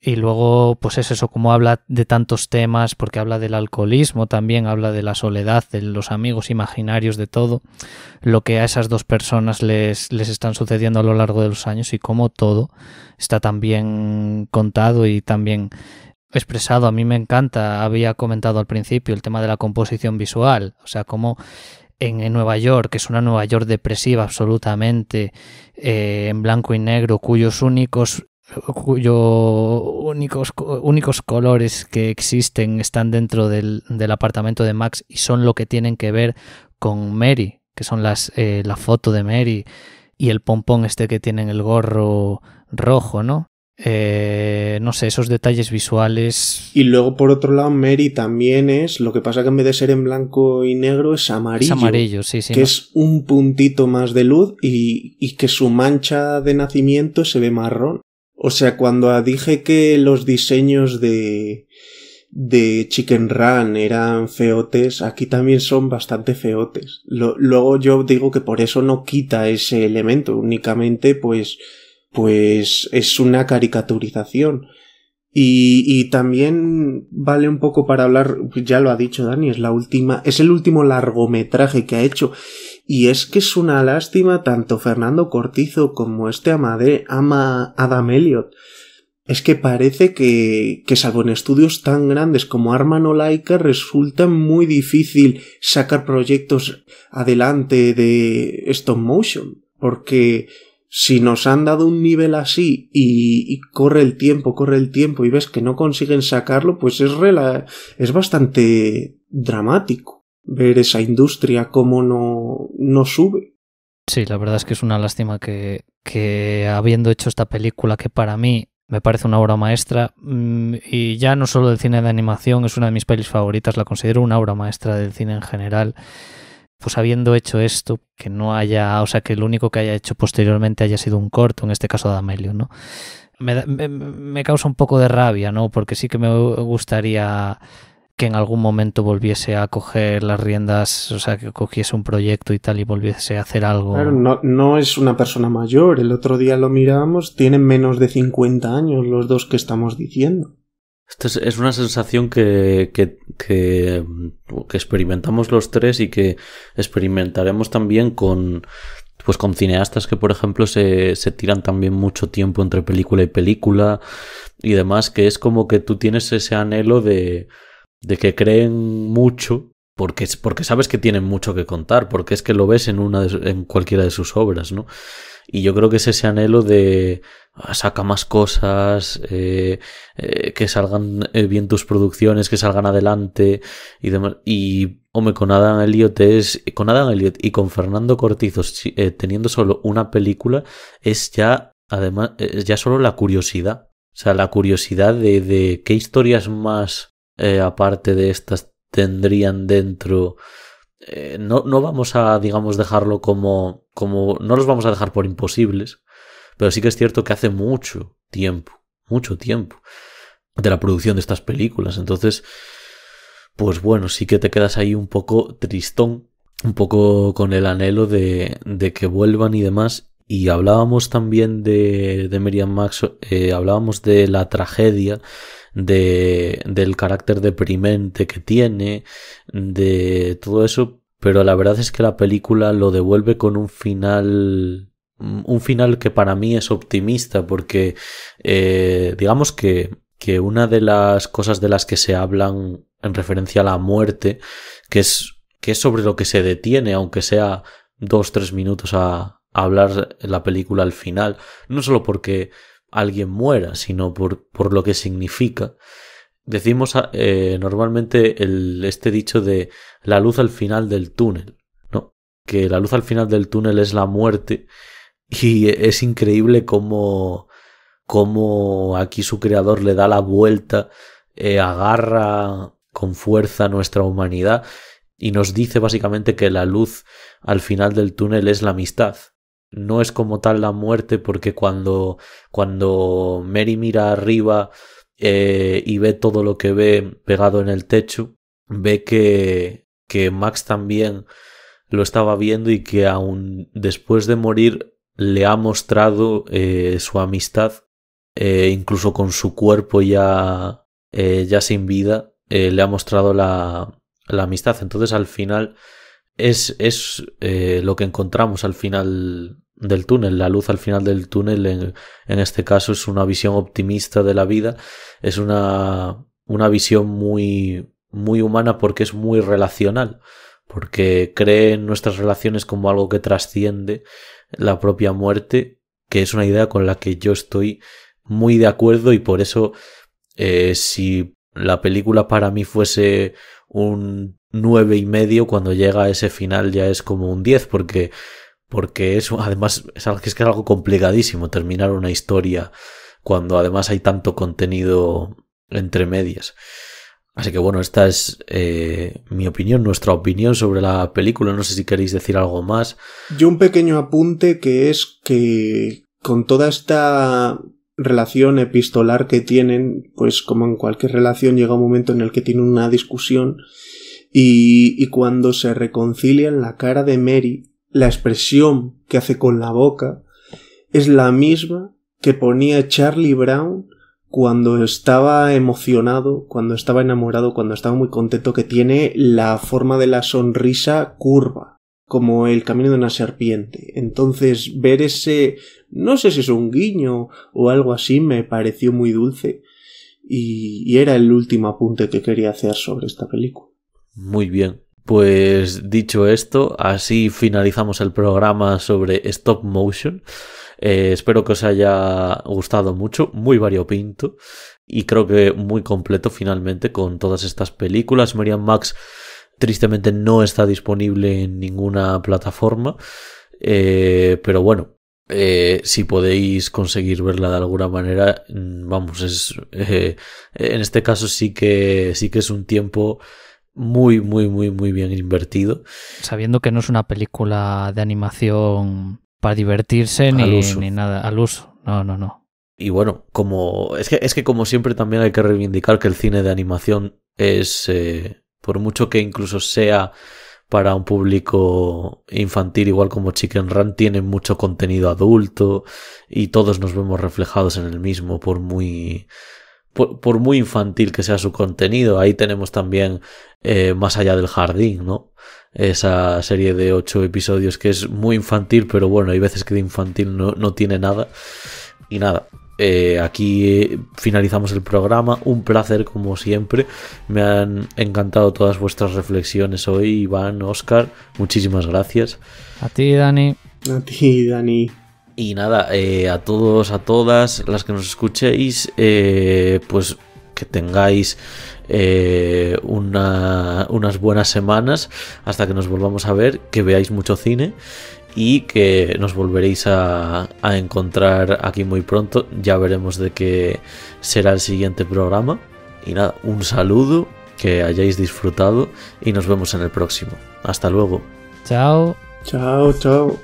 Y luego, pues es eso, como habla de tantos temas, porque habla del alcoholismo también, habla de la soledad, de los amigos imaginarios, de todo lo que a esas dos personas les están sucediendo a lo largo de los años y cómo todo está tan bien contado y tan bien expresado. A mí me encanta, había comentado al principio, el tema de la composición visual, o sea, como en Nueva York, que es una Nueva York depresiva absolutamente, en blanco y negro, cuyos únicos colores que existen están dentro del apartamento de Max y son lo que tienen que ver con Mary, que son la foto de Mary y el pompón este que tiene en el gorro rojo, ¿no? No sé, esos detalles visuales. Y luego por otro lado Mary también es, lo que pasa que en vez de ser en blanco y negro es amarillo. Es amarillo, sí, que ¿no? Es un puntito más de luz y que su mancha de nacimiento se ve marrón. O sea, cuando dije que los diseños de Chicken Run eran feotes, aquí también son bastante feotes. Luego yo digo que por eso no quita ese elemento, únicamente pues es una caricaturización. Y también vale un poco para hablar, ya lo ha dicho Dani, es el último largometraje que ha hecho. Y es que es una lástima tanto Fernando Cortizo como Adam Elliot. Es que parece que salvo en estudios tan grandes como Arman o Laika resulta muy difícil sacar proyectos adelante de stop motion. Porque si nos han dado un nivel así y corre el tiempo y ves que no consiguen sacarlo, pues es bastante dramático ver esa industria cómo no sube. Sí, la verdad es que es una lástima que habiendo hecho esta película, que para mí me parece una obra maestra, y ya no solo del cine de animación, es una de mis pelis favoritas, la considero una obra maestra del cine en general, pues habiendo hecho esto, que no haya, o sea, que lo único que haya hecho posteriormente haya sido un corto, en este caso de Amelio, ¿no? Me causa un poco de rabia, ¿no? Porque sí que me gustaría que en algún momento volviese a coger las riendas, o sea, que cogiese un proyecto y tal y volviese a hacer algo. Claro, no es una persona mayor. El otro día lo miramos, tienen menos de 50 años los dos que estamos diciendo. Esto es una sensación que experimentamos los tres y que experimentaremos también con cineastas que, por ejemplo, se tiran también mucho tiempo entre película y película y demás, que es como que tú tienes ese anhelo de que creen mucho porque sabes que tienen mucho que contar, porque es que lo ves en cualquiera de sus obras, ¿no? Y yo creo que es ese anhelo de saca más cosas, que salgan bien tus producciones, que salgan adelante y demás. Y hombre, con Adam Elliot y con Fernando Cortizos teniendo solo una película es ya, además, es ya solo la curiosidad. O sea, la curiosidad de qué historias más aparte de estas tendrían dentro. No vamos a, digamos, dejarlo como no los vamos a dejar por imposibles, pero sí que es cierto que hace mucho tiempo de la producción de estas películas. Entonces, pues bueno, sí que te quedas ahí un poco tristón, un poco con el anhelo de que vuelvan y demás. Y hablábamos también de Miriam Max, hablábamos de la tragedia, del carácter deprimente que tiene, de todo eso, pero la verdad es que la película lo devuelve con un final que para mí es optimista, porque digamos que una de las cosas de las que se hablan en referencia a la muerte, que es sobre lo que se detiene, aunque sea 2-3 minutos a hablar la película al final, no solo porque alguien muera, sino por lo que significa. Decimos normalmente este dicho de la luz al final del túnel, ¿no? Que la luz al final del túnel es la muerte, y es increíble cómo aquí su creador le da la vuelta, agarra con fuerza a nuestra humanidad y nos dice básicamente que la luz al final del túnel es la amistad. No es como tal la muerte, porque cuando Mary mira arriba y ve todo lo que ve pegado en el techo, ve que Max también lo estaba viendo y que aún después de morir le ha mostrado su amistad, incluso con su cuerpo ya sin vida, le ha mostrado la amistad. Entonces al final es lo que encontramos al final del túnel. La luz al final del túnel en este caso es una visión optimista de la vida, es una visión muy, muy humana, porque es muy relacional, porque cree en nuestras relaciones como algo que trasciende la propia muerte, que es una idea con la que yo estoy muy de acuerdo. Y por eso si la película para mí fuese un 9,5, cuando llega a ese final ya es como un 10, porque eso además es algo complicadísimo terminar una historia cuando además hay tanto contenido entre medias. Así que bueno, esta es mi opinión, nuestra opinión sobre la película. No sé si queréis decir algo más. Yo un pequeño apunte, que es que con toda esta relación epistolar que tienen, pues como en cualquier relación llega un momento en el que tienen una discusión, y cuando se reconcilian, la cara de Mary, la expresión que hace con la boca, es la misma que ponía Charlie Brown cuando estaba emocionado, cuando estaba enamorado, cuando estaba muy contento, que tiene la forma de la sonrisa curva, como el camino de una serpiente. Entonces ver ese, no sé si es un guiño o algo así, me pareció muy dulce, y era el último apunte que quería hacer sobre esta película. Muy bien, pues dicho esto, así finalizamos el programa sobre stop motion. Espero que os haya gustado mucho, muy variopinto y creo que muy completo finalmente con todas estas películas. Miriam Max tristemente no está disponible en ninguna plataforma, pero bueno, si podéis conseguir verla de alguna manera, vamos, en este caso sí que es un tiempo muy, muy, muy, muy bien invertido. Sabiendo que no es una película de animación para divertirse ni nada, al uso. No. Y bueno, es que como siempre también hay que reivindicar que el cine de animación es, por mucho que incluso sea para un público infantil, igual como Chicken Run, tiene mucho contenido adulto y todos nos vemos reflejados en el mismo, por muy infantil que sea su contenido. Ahí tenemos también Más allá del jardín, ¿no? Esa serie de 8 episodios que es muy infantil, pero bueno, hay veces que de infantil no tiene nada. Y nada, aquí finalizamos el programa. Un placer como siempre. Me han encantado todas vuestras reflexiones hoy, Iván, Óscar. Muchísimas gracias. A ti, Dani. A ti, Dani. Y nada, a todos, a todas las que nos escuchéis, pues que tengáis unas buenas semanas hasta que nos volvamos a ver, que veáis mucho cine y que nos volveréis a encontrar aquí muy pronto. Ya veremos de qué será el siguiente programa. Y nada, un saludo, que hayáis disfrutado y nos vemos en el próximo. Hasta luego. Chao. Chao, chao.